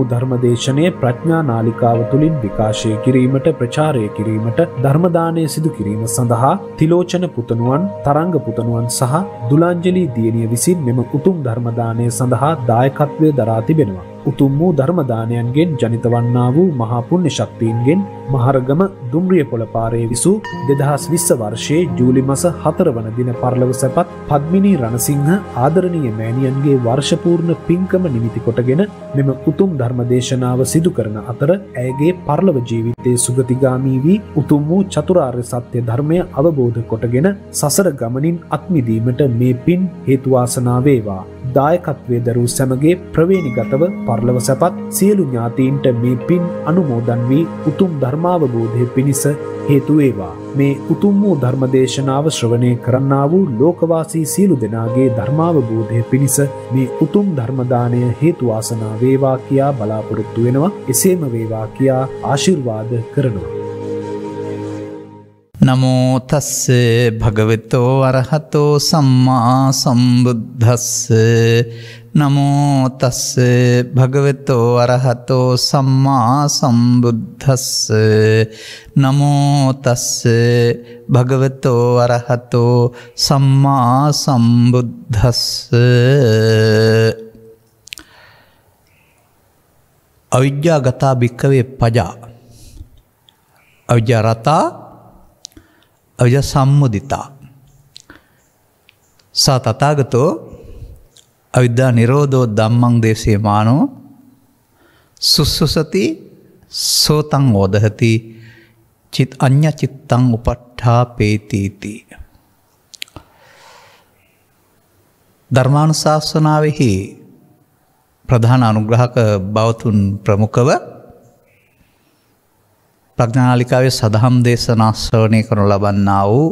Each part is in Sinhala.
වූ ධර්මදේශනය ප්‍රඥා නාලිකාව තුළින් විකාශය කිරීමට ප්‍රචාරය කිරීමට ධර්මදානය සිදු කිරීම සඳහා තිලෝචන පුතණුවන් තරංග පුතණුවන් සහ දුලාංජලි දියණිය විසින් මෙම උතුම් ධර්මදානය සඳහා දායකත්වය දරා තිබෙනවා. උතුම් වූ ධර්මදානයන්ගෙන් ජනිත වන්නා වූ මහා පුණ්‍ය ශක්තියින්ගෙන් මහරගම දුම්රිය පොළපාරේ විසූ 2020 වර්ෂයේ ජූලි මාස 4 වන දින පරලොව සැපත් පද්මිනී රණසිංහ ආදරණීය මෑණියන්ගේ වර්ෂපූර්ණ පින්කම නිමිති කොටගෙන මෙම උතුම් ධර්මදේශනාව සිදු කරන අතර ඇයගේ පරලොව ජීවිතයේ සුගතිගාමී වී උතුම් වූ චතුරාර්ය සත්‍ය ධර්මය අවබෝධ කොටගෙන සසර ගමනින් අත්මිදීමට මේ පින් හේතු වාසනා වේවා. දායකත්වයේ දරූ සැමගේ ප්‍රවේණිගතව පරලොව සැපත් සියලු ඥාතීන්ට මේ පින් අනුමෝදන් වී උතුම් ධර්මාවබෝධය පිණිස හේතු වේවා. මේ උතුම් වූ ධර්මදේශනාව ශ්‍රවණය කරන්නා වූ ලෝකවාසී සියලු දෙනාගේ ධර්මාවබෝධය පිණිස මේ උතුම් ධර්මදානය හේතු වාසනා වේවා කියා බලාපොරොත්තු වෙනවා. එසේම වේවා කියා ආශිර්වාද කරනවා. නමෝ තස්ස භගවතෝ අරහතෝ සම්මා සම්බුද්දස්ස නමෝ තස්ස භගවතෝ අරහතෝ සම්මා සම්බුද්දස්ස නමෝ තස්ස භගවතෝ අරහතෝ සම්මා සම්බුද්දස්ස අවිජ්ජාගතා භික්ඛවේ පජා අවිජ්ජාරතා අවිජ්ජා සම්මුදිතා සා තථාගතෝ අවිද්‍යා නිරෝධෝ ධම්මං දේශේමානෝ සුසුසති සෝතං ඕදහති චිත් අඤ්ඤ චිත්තං උපට්ඨාපේති. ධර්මානුශාසනාවෙහි ප්‍රධාන අනුග්‍රහක බවතුන් ප්‍රමුඛව ප්‍රඥානාලිකාවේ සදහම් දේශනා ශ්‍රවණය කරනු ලබන්නා වූ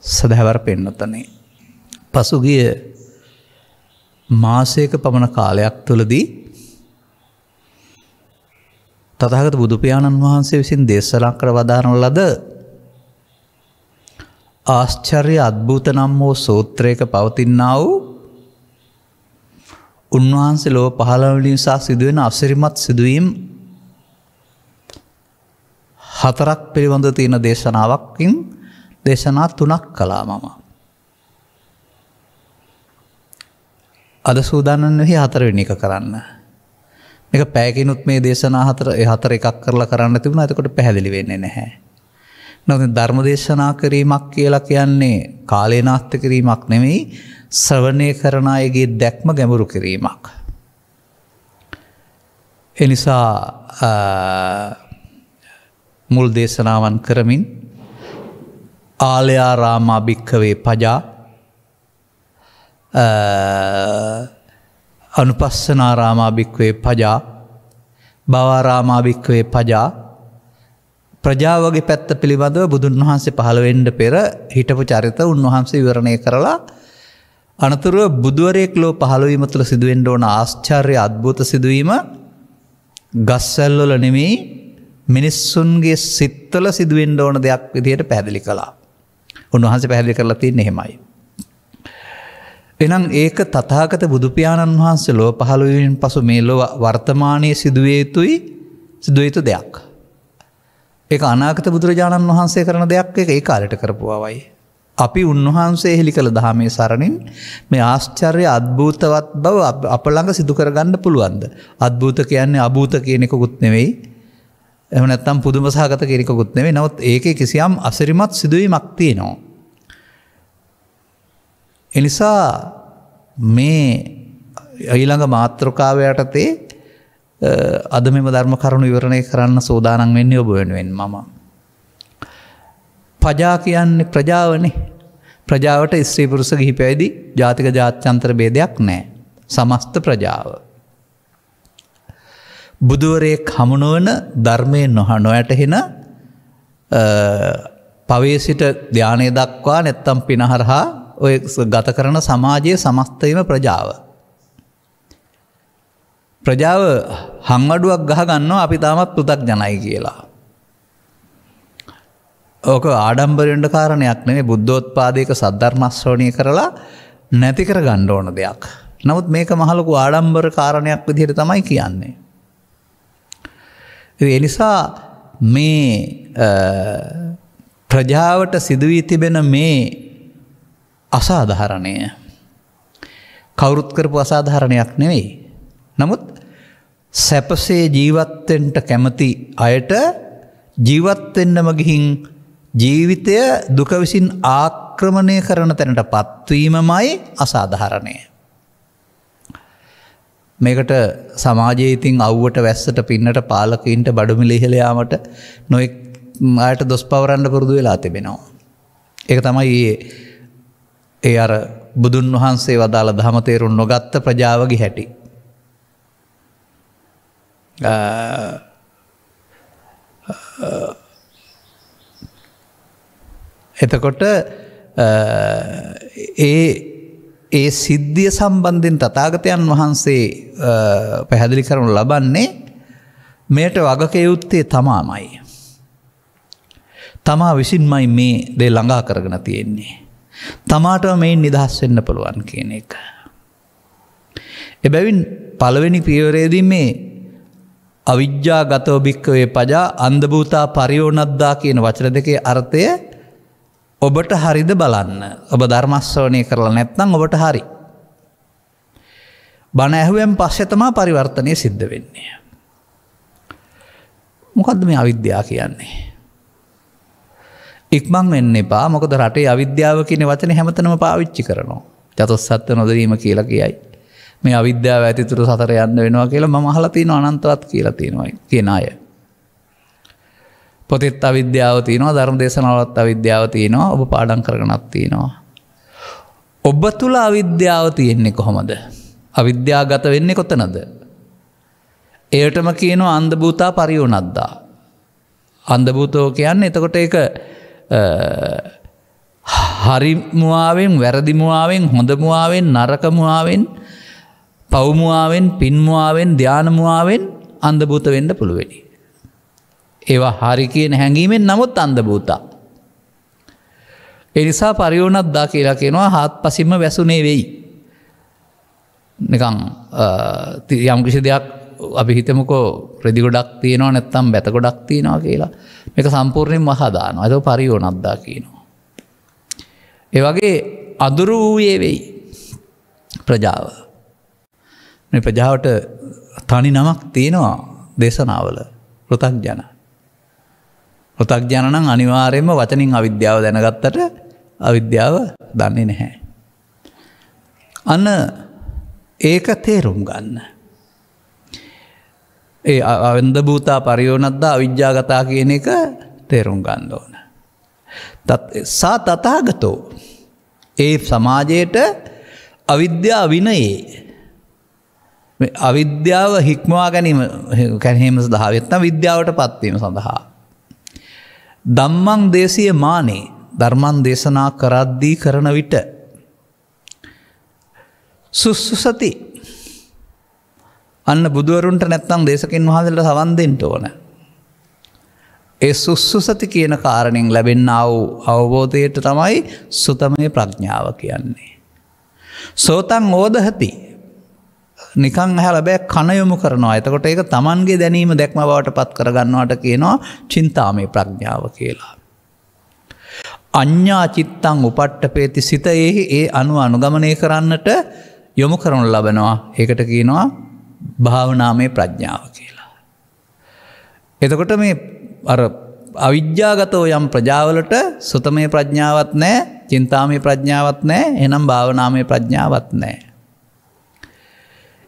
සදහැවර පින්නතනේ පසුගිය මාසයක පමණ කාලයක් තුළදී තථාගත බුදු පියාණන් වහන්සේ විසින් දේශනා කර වදාරන ලද ආශ්චර්ය අద్භූත නම් වූ සූත්‍රයක පවතිනා වූ උන්වහන්සේ ලොව පහළ වීම නිසා සිදුවෙන අසිරිමත් සිදුවීම් 4ක් පිළිබඳ තියෙන දේශනාවකින් දේශනා 3ක් කළා මම. අද සූදානම් වෙහි 4 වෙනි එක කරන්න. මේක පැයකිනුත් මේ දේශනා 4 එකක් කරලා කරන්න තිබුණා. එතකොට පැහැදිලි වෙන්නේ නැහැ. නමුත් ධර්ම දේශනා කිරීමක් කියලා කියන්නේ කාලේ නාස්ති කිරීමක් නෙමෙයි, ශ්‍රවණය කරන අයගේ දැක්ම ගැඹුරු කිරීමක්. ඒ නිසා මුල් දේශනාවන් කරමින් ආලයාරාමා භික්ඛවේ පජා අනුපස්සනාරාමා භික්ඛවේ පජා භවාරාමා භික්ඛවේ පජා ප්‍රජාවගේ පැත්ත පිළිබඳව බුදුන් වහන්සේ පහළ වෙන්න පෙර හිටපු චරිත උන්වහන්සේ විවරණය කරලා අනතුරුව බුදුවරයෙක් ලෝ පහළ වීම තුළ සිදුවෙන්න ඕන ආශ්චර්ය අద్భుත සිදුවීම ගස්වැල් වල නෙමෙයි මිනිස්සුන්ගේ සිත්වල සිදුවෙන්න ඕන දෙයක් විදිහට පැහැදිලි කළා. උන්වහන්සේ පැහැදිලි කරලා තියෙන්නේ එහෙමයි. එහෙනම් ඒක තථාගත බුදු පියාණන් වහන්සේ ලොව පහළ වීමෙන් පසු මේ ලොව වර්තමානයේ සිදුවිය යුතු දෙයක්. ඒක අනාගත බුදුරජාණන් වහන්සේ කරන දෙයක්. ඒක ඒ කාලයට කරපුවාවයි. අපි උන්වහන්සේ එහිලි කළ දහමේ සරණින් මේ ආශ්චර්ය අద్භූතවත් බව අප ළඟ සිදු කරගන්න පුළුවන්ද? අద్භූත කියන්නේ අභූත කියන එකකුත් නෙවෙයි. එහෙම නැත්නම් පුදුම සහගත කියන එකකුත් නෙවෙයි. නමුත් ඒකේ කිසියම් අසිරිමත් සිදුවීමක් තියෙනවා. එනිසා මේ ඊළඟ මාතෘකාව යටතේ අද මෙම ධර්ම කරුණු විවරණය කරන්න සූදානම් වෙන්නේ ඔබ වෙනුවෙන් මම. පජා කියන්නේ ප්‍රජාවනේ. ප්‍රජාවට ස්ත්‍රී පුරුෂ ගිහි පැවිදි ජාතික ජාත්‍යන්තර භේදයක් නැහැ. සමස්ත ප්‍රජාව. බුදුවරයෙක් හමු නොවන ධර්මයේ නොයැටෙන පවේ සිට ධානය දක්වා නැත්තම් පිනහරහා ඔය ගත කරන සමාජයේ සමස්තයම ප්‍රජාව. ප්‍රජාව හංවඩුවක් ගහ ගන්නවා අපි තාමත් පෘථග්ජනයි කියලා. ඕක ආඩම්බරෙන්ඩ කාරණයක් නෙමෙයි. බුද්ධෝත්පාදයක සද්ධර්ම ශ්‍රවණය කරලා නැති කර ගන්න ඕන දෙයක්. නමුත් මේක මහලොකු ආඩම්බර කාරණයක් විදිහට තමයි කියන්නේ. ඒ නිසා මේ ප්‍රජාවට සිදුවී තිබෙන මේ අසාධාරණය කවුරුත් කරපු අසාධාරණයක් නෙවෙයි. නමුත් සැපසේ ජීවත්වෙන්ට කැමති අයට ජීවත්වෙන්නම ගිහින් ජීවිතය දුක විසින් ආක්‍රමණය කරන තැනට පත්වීමමයි අසාධාරණය. මේකට සමාජයේ ඉතින් අවුවට වැස්සට පින්නට පාලකයින්ට බඩුමිල ඉහළ යාමට නොයෙක් අයට දොස් පවරන්න පුරුදු වෙලා තිබෙනවා. ඒක තමයි ඒ අර බුදුන් වහන්සේ වදාළ ධම තේරුම් නොගත්ත ප්‍රජාවගේ හැටි. එතකොට ඒ සිද්ධිය සම්බන්ධයෙන් තථාගතයන් වහන්සේ පැහැදිලි කරනු ලබන්නේ මෙයට වගකයුත්තේ තමාමයි. තමා විසින්මයි මේ දේ ළඟා කරගෙන තියෙන්නේ. තමාටම මේන් නිදහස් වෙන්න පුළුවන් කියන එක. එබැවින් පළවෙනි පියවරේදී මේ අවිජ්ජා ගතෝ භික්ඛවේ පජා අන්ධ භූතා පරියෝනද්දා කියන වචන දෙකේ අර්ථය ඔබට හරිද බලන්න. ඔබ ධර්ම ශ්‍රවණය කරලා නැත්නම් ඔබට හරි. බණ ඇහුවෙන් පස්සේ තමයි පරිවර්තනය සිද්ධ වෙන්නේ. මොකද්ද මේ අවිද්‍යාව කියන්නේ? ඉක්මන් වෙන්න එපා. මොකද රටේ අවිද්‍යාව කියන වචනේ හැමතැනම පාවිච්චි කරනවා. චතුස්සත්ත්ව නොදැනීම කියලා කියයි. මේ අවිද්‍යාව ඇතිතුරු සතර යන්න වෙනවා කියලා මම අහලා තියෙනවා අනන්තවත් කියලා තියෙනවා කියන අය. පොතෙත් අවිද්‍යාව තියෙනවා, ධර්ම දේශනාවලත් අවිද්‍යාව තියෙනවා, ඔබ පාඩම් කරගෙනත් තියෙනවා. ඔබ තුල අවිද්‍යාව තියෙන්නේ කොහොමද? අවිද්‍යාවගත වෙන්නේ කොතනද? ඒටම කියනවා අන්ධ භූතා පරියෝනද්දා. අන්ධ භූතෝ කියන්නේ එතකොට ඒක හරි මුවාවෙන්, වැරදි මුවාවෙන්, හොඳ මුවාවෙන්, නරක මුවාවෙන්, පව් මුවාවෙන්, පින් මුවාවෙන්, ධාන මුවාවෙන් අන්ධ භූත වෙන්න පුළුවනි. ඒවා හරි කියන හැඟීමෙන් නමුත් අන්ධ භූතා. ඒ නිසා පරියෝනද්දා කියලා කියනවා හාත්පසින්ම වැසුනේ වෙයි. නිකන් යම් කිසි දෙයක් අපි හිතමුකෝ රෙදි ගොඩක් තියෙනවා නැත්නම් බැත ගොඩක් තියෙනවා කියලා. මේක සම්පූර්ණයෙන්ම වහා දානවා. ඒක පරියෝනද්දා කියනවා. ඒ වගේ අඳුරු වූයේ වෙයි ප්‍රජාව. මේ ප්‍රජාවට තනි නමක් තියෙනවා දේශනාවල. පෘථග්ජන. පෘථග්ජන නම් අනිවාර්යයෙන්ම වචනින් අවිද්‍යාව දැනගත්තට අවිද්‍යාව දන්නේ නැහැ. අන්න ඒක තේරුම් ගන්න. ඒ අන්ධ භූතා පරියෝනද්දා අවිජ්ජාගතා කියන එක තේරුම් ගන්න ඕන. සා තථාගතෝ ඒ සමාජයට අවිද්‍යාව විනයේ අවිද්‍යාව හික්මවා ගැනීම කැනීම සඳහා නැත්නම් විද්‍යාවට පත්වීම සඳහා ධම්මං දේශීය මානේ ධර්මං දේශනා කරද්දී කරන විට සුසුසති අන්න බුදුවරුන්ට නැත්නම් දේශකින් වහන්සේලාට සවන් දෙන්න ඕන. ඒ සුසුසති කියන කාරණෙන් ලැබෙනා වූ අවබෝධයට තමයි සුතමේ ප්‍රඥාව කියන්නේ. සෝතං ඕදහති නිකන් අහලා බෑ කන යොමු කරනවා. එතකොට ඒක Tamanගේ දැනීම දැක්ම බවට පත් කරගන්නවට කියනවා චින්තාමේ ප්‍රඥාව කියලා. අඤ්ඤා චිත්තං උපට්ඨපේති සිතයේ ඒ අනුගමනය කරන්නට යොමු කරනු ලබනවා. ඒකට කියනවා භාවනාමේ ප්‍රඥාව කියලා. එතකොට මේ අර අවිජ්ජාගතෝ යම් ප්‍රජාවලට සුතමේ ප්‍රඥාවක් නැහැ, චින්තාමේ ප්‍රඥාවක් නැහැ, එහෙනම් භාවනාමේ ප්‍රඥාවක් නැහැ.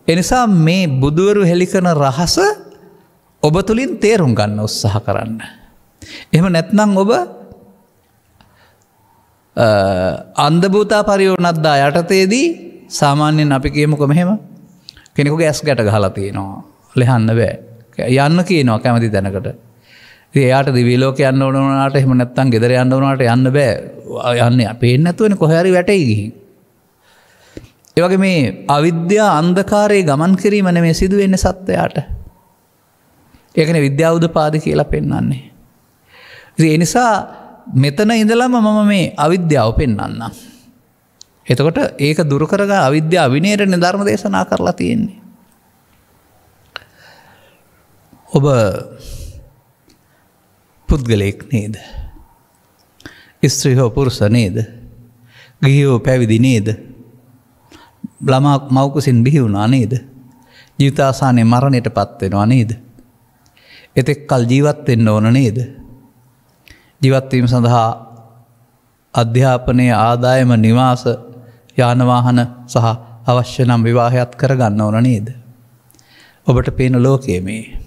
එනිසා මේ බුදුවරු හෙළි කරන රහස ඔබ තුලින් තේරුම් ගන්න උත්සාහ කරන්න. එහෙම නැත්නම් ඔබ අන්ධ භූතා පරියෝනද්දා යටතේදී සාමාන්‍යයෙන් අපි කියමුකෝ මෙහෙම කෙනෙකුගේ ඇස් ගැට ගහලා තියෙනවා. ලෙහන්න බෑ. යන්න කියනවා කැමති තැනකට. ඉතින් එයාට දිවි ලෝකේ යන්න ඕන වුණාට එහෙම නැත්නම් ගෙදර යන්න ඕන වුණාට යන්න බෑ. යන්නේ පේන්නේ නැතුවනේ කොහේ හරි වැටෙයි ගිහින්. ඒ වගේ මේ අවිද්‍යා අන්ධකාරයේ ගමන් කිරීම නෙමෙයි සිදු වෙන්නේ සත්‍යයට. ඒකනේ විද්‍යා උදපාද කියලා පෙන්වන්නේ. ඉතින් ඒ නිසා මෙතන ඉඳලම මම මේ අවිද්‍යාව පෙන්වන්නම්. එතකොට ඒක දුරු කරගන්න අවිද්‍යාව විනයනේ ධර්ම දේශනා කරලා තියෙන්නේ. ඔබ පුද්ගලයෙක් නේද? ස්ත්‍රී හෝ පුරුෂ නේද? ගිහි හෝ පැවිදි නේද? ළමා මව්කුසින් බිහි වුණා නේද? ජීවිතාසානයේ මරණයටපත් වෙනවා නේද? එතෙක් කල් ජීවත් වෙන්න ඕන නේද? ජීවත් වීම සඳහා අධ්‍යාපනය, ආදායම, නිවාස, යාන වාහන සහ අවශ්‍ය නම් විවාහයත් කරගන්න ඕන නේද? ඔබට පේන ලෝකයේ මේ.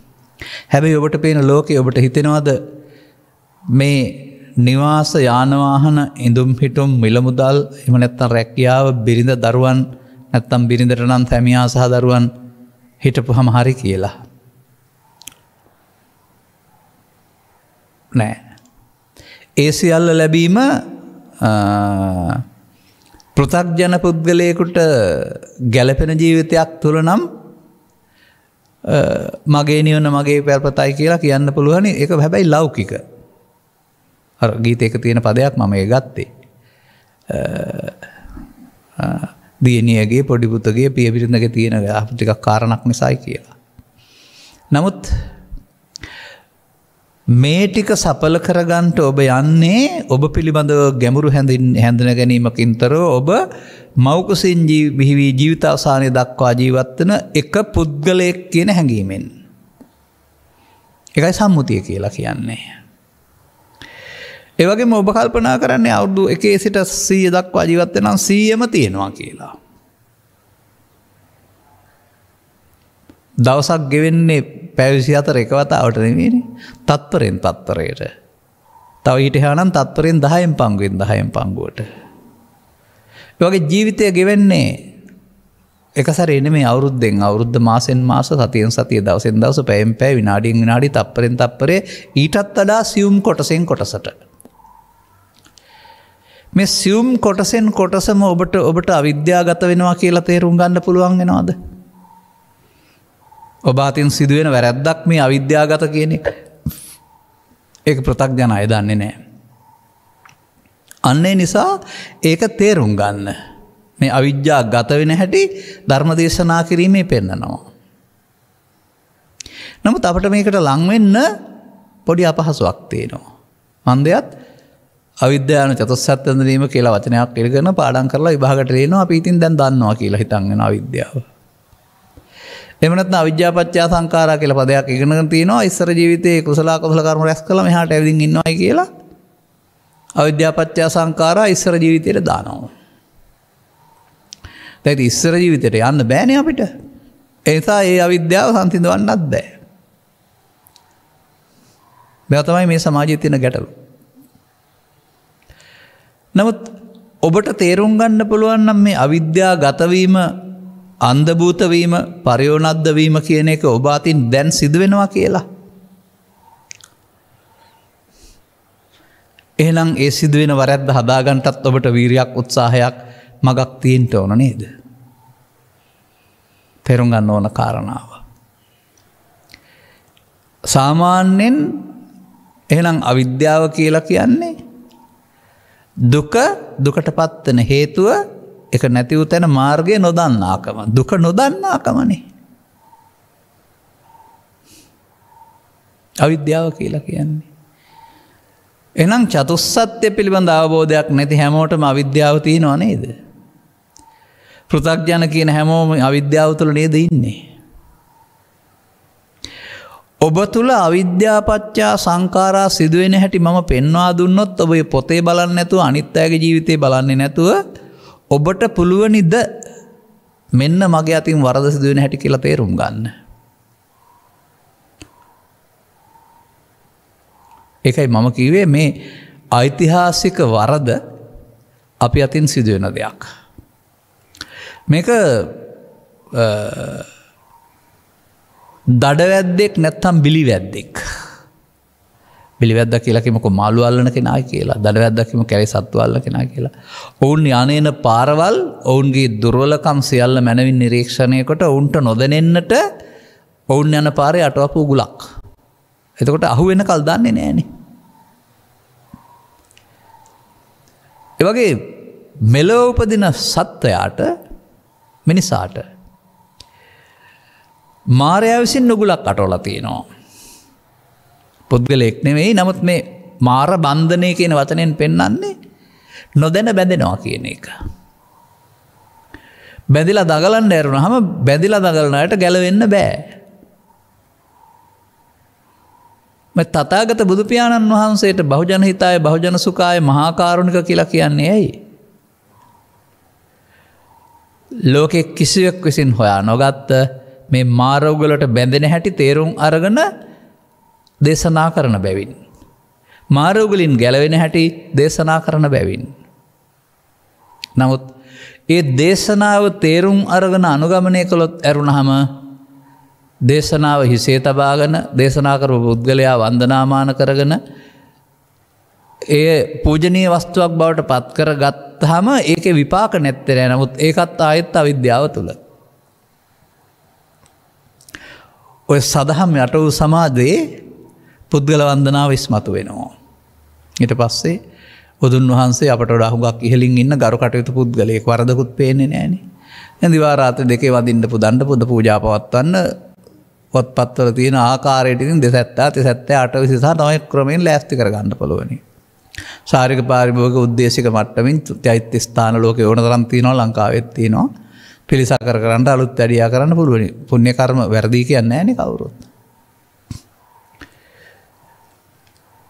හැබැයි ඔබට පේන ලෝකයේ ඔබට හිතෙනවද මේ නිවාස, යාන වාහන, ඉඳුම් හිටුම්, මිල මුදල්, එහෙම නැත්නම් රැකියාව, බිරිඳ, දරුවන්, නැත්නම් බිරිඳට නම් සැමියා සහ දරුවන් හිටපුවම හරි කියලා? නෑ. ඒ සියල්ල ලැබීම පෘථග්ජන පුද්ගලයෙකුට ගැළපෙන ජීවිතයක් තුළ නම් මගේ නිවන මගේ පැල්පතයි කියලා කියන්න පුළුවන්. ඒක හැබැයි ලෞකික. අර ගීතයක තියෙන පදයක් මම ඒ ගත්තේ. දියණියගේ, පොඩි පුතගේ, පිය බිරිඳගේ තියෙන ටිකක් කාරණක් නිසායි කියලා. නමුත් මේ ටික සඵල කරගන්නට ඔබ යන්නේ ඔබ පිළිබඳව ගැඹුරු හැඳින ගැනීමකින්තරව ඔබ මව්කුසින් බිහි වී ජීවිතාවසානය දක්වා ජීවත් වෙන එක පුද්ගලයෙක් කියන හැඟීමෙන්. ඒකයි සම්මුතිය කියලා කියන්නේ. ඒ වගේම ඔබ කල්පනා කරන්නේ අවුරුදු 1 සිට 100 දක්වා ජීවත් වෙනවා 100ම තියෙනවා කියලා. දවසක් ගෙවෙන්නේ පැය 24 එක වතාවට නෙමෙයිනේ. තත්පරෙන් තත්පරයට. තව හිටියා නම් තත්පරෙන් 10න් පංගුවෙන් 10න් පංගුවට. ඒ වගේ ජීවිතය ගෙවෙන්නේ එක සැරේ නෙමෙයි අවුරුද්දෙන් අවුරුද්ද, මාසෙන් මාස, සතියෙන් සතිය, දවසෙන් දවස, පැයෙන් පැය, විනාඩියෙන් විනාඩි, තත්පරෙන් තත්පරේ ඊටත් වඩා සියුම් කොටසෙන් කොටසට. මේ සියුම් කොටසෙන් කොටසම ඔබට අවිද්‍යාවගත වෙනවා කියලා තේරුම් ගන්න පුළුවන් වෙනවද? ඔබ අතින් සිදුවෙන වැරැද්දක් මේ අවිද්‍යාවගත කියන එක. ඒක පෘථග්ජන අය දන්නේ නැහැ. අන්න ඒ නිසා ඒක තේරුම් ගන්න. මේ අවිද්‍යාවගත වෙන හැටි ධර්ම දේශනා කිරීමේ පෙන්නනවා. නමුත් අපිට මේකට ලං වෙන්න පොඩි අපහසුයක් තියෙනවා. මන්දයත් අවිද්‍යාවන චතුස්සත්ත්‍ය දනීම කියලා වචනයක් ඉගෙන පාඩම් කරලා විභාගයට ලියනවා. අපි ඉතින් දැන් දන්නවා කියලා හිතන් වෙනවා අවිද්‍යාව. එහෙම නැත්නම් අවිද්‍යාපච්චය සංඛාරා කියලා පදයක් ඉගෙනගෙන තිනවා. ඉස්සර ජීවිතේ කුසල කර්ම රැස් කළා මෙහාට ඇවිදින් ඉන්නවයි කියලා අවිද්‍යාපච්චය සංඛාරා ඉස්සර ජීවිතේට දානවා. දැන් ඉස්සර ජීවිතේට යන්න බෑනේ අපිට. ඒ නිසා ඒ අවිද්‍යාව සංසිඳවන්නත් බෑ. මේවා තමයි මේ සමාජයේ තියෙන ගැටලු. නමුත් ඔබට තේරුම් ගන්න පුළුවන් නම් මේ අවිද්‍යාවගත වීම, අන්ධභූත වීම, පරියෝනද්ද වීම කියන එක ඔබ අතින් දැන් සිදු වෙනවා කියලා. එහෙනම් ඒ සිදු වෙන වරද්ද හදාගන්නටත් ඔබට වීරියක්, උත්සාහයක්, මගක් තියෙන්න ඕන නේද? තේරුම් ගන්න ඕන කාරණාව. සාමාන්‍යයෙන් එහෙනම් අවිද්‍යාව කියලා කියන්නේ දුකටපත් වෙන හේතුව, ඒක නැති වූ තැන මාර්ගය නොදන්නාකම. දුක නොදන්නාකමනේ අවිද්‍යාව කියලා කියන්නේ. එහෙනම් චතුස්සත්‍ය පිළිබඳ අවබෝධයක් නැති හැමෝටම අවිද්‍යාව තියෙනව නේද? පෘථග්ජන කියන හැමෝම අවිද්‍යාව තුළ නේද ඉන්නේ? ඔබ තුළ අවිද්‍යාපච්චා සංඛාරා සිදුවෙන හැටි මම පෙන්වා දුන්නොත් ඔබ පොතේ බලන්නේ නැතුව, අනිත් අයගේ ජීවිතේ බලන්නේ නැතුව ඔබට පුළුවනිද මෙන්න මගේ අතින් වරද සිදුවෙන හැටි කියලා තේරුම් ගන්න? ඒකයි මම කිව්වේ මේ ඓතිහාසික වරද අපි අතින් සිදුවෙන දෙයක්. මේක දඩවැද්දෙක් නැත්තම් බිලිවැද්දෙක්. බිලිවැද්දා කියලා කිව්වොත් මාළු අල්ලන කෙනා කියලා. දඩවැද්දා කිව්වොත් කැලේ සත්තු අල්ලන කෙනා කියලා. ඔවුන් යන්නේන පාරවල්, ඔවුන්ගේ දුර්වලකම් සියල්ල මනවින් නිරීක්ෂණය කොට ඔවුන්ට නොදැනෙන්නට ඔවුන් යන පාරේ අටවපු උගුලක්. එතකොට අහු වෙනකල් දන්නේ නැහනේ. ඒ වගේ මෙලොව උපදින සත්වයාට මිනිසාට මාරයා විසින් නුගුලක් අටවලා තියෙනවා. පුද්ගලයෙක් නෙවෙයි. නමුත් මේ මාර බන්ධනය කියන වචනයෙන් පෙන්වන්නේ නොදැන බැඳෙනවා කියන එක. බැඳිලා දගලන්න ඇරුණාම බැඳිලා දගලන අයට ගැලවෙන්න බෑ. මේ තථාගත බුදු පියාණන් වහන්සේට බහුජන හිතාය බහුජන සුඛාය මහා කරුණික කියලා කියන්නේ ඇයි? ලෝකෙ කිසිවෙක් විසින් හොයා නොගත්ත මේ මාරෝගලට බැඳෙන හැටි තේරුම් අරගෙන දේශනා කරන බැවින්. මාරෝගලින් ගැලවෙන හැටි දේශනා කරන බැවින්. නමුත් ඒ දේශනාව තේරුම් අරගෙන අනුගමනය කළොත් ඇරුණහම දේශනාව හිසේ තබාගෙන දේශනා කරපු පුද්ගලයා වන්දනාමාන කරගෙන ඒ පූජනීය වස්තුවක් බවට පත් කර ගත්තාම ඒකේ විපාක නැත්තේ නෑ. නමුත් ඒකත් ආයෙත් අවිද්‍යාව තුල. ඔය සදහම් යට වූ සමාජයේ පුද්ගල වන්දනාව ඉස්මතු වෙනවා. ඊට පස්සේ බුදුන් වහන්සේ අපට වඩා හුඟක් ඉහළින් ඉන්න ගරු කටයුතු පුද්ගලයෙක් වරදකුත් පේන්නේ නෑනේ. දැන් දිවා රාත්‍රී දෙකේ වදින්න පුදන්න පුද පූජා පවත්වන්න පොත්පත්වල තියෙන ආකාරයට ඉතින් දෙසැත්තා තෙසැත්තා අටවිසි සහ තමයි ක්‍රමයෙන් ලෑස්ති කරගන්න පුළුවනි. ශාරීරික පාරිභෝගික උද්දේශික මට්ටමින් චෛත්‍ය ස්ථාන ලෝකේ ඕන තරම් තියෙනවා. ලංකාවෙත් තියෙනවා. පිළිසකර කරන්න අලුත් වැඩියා කරන්න පුළුවනි. පුණ්‍ය කර්ම වැරදි කියන්නේ නෑනේ කවුරුත්.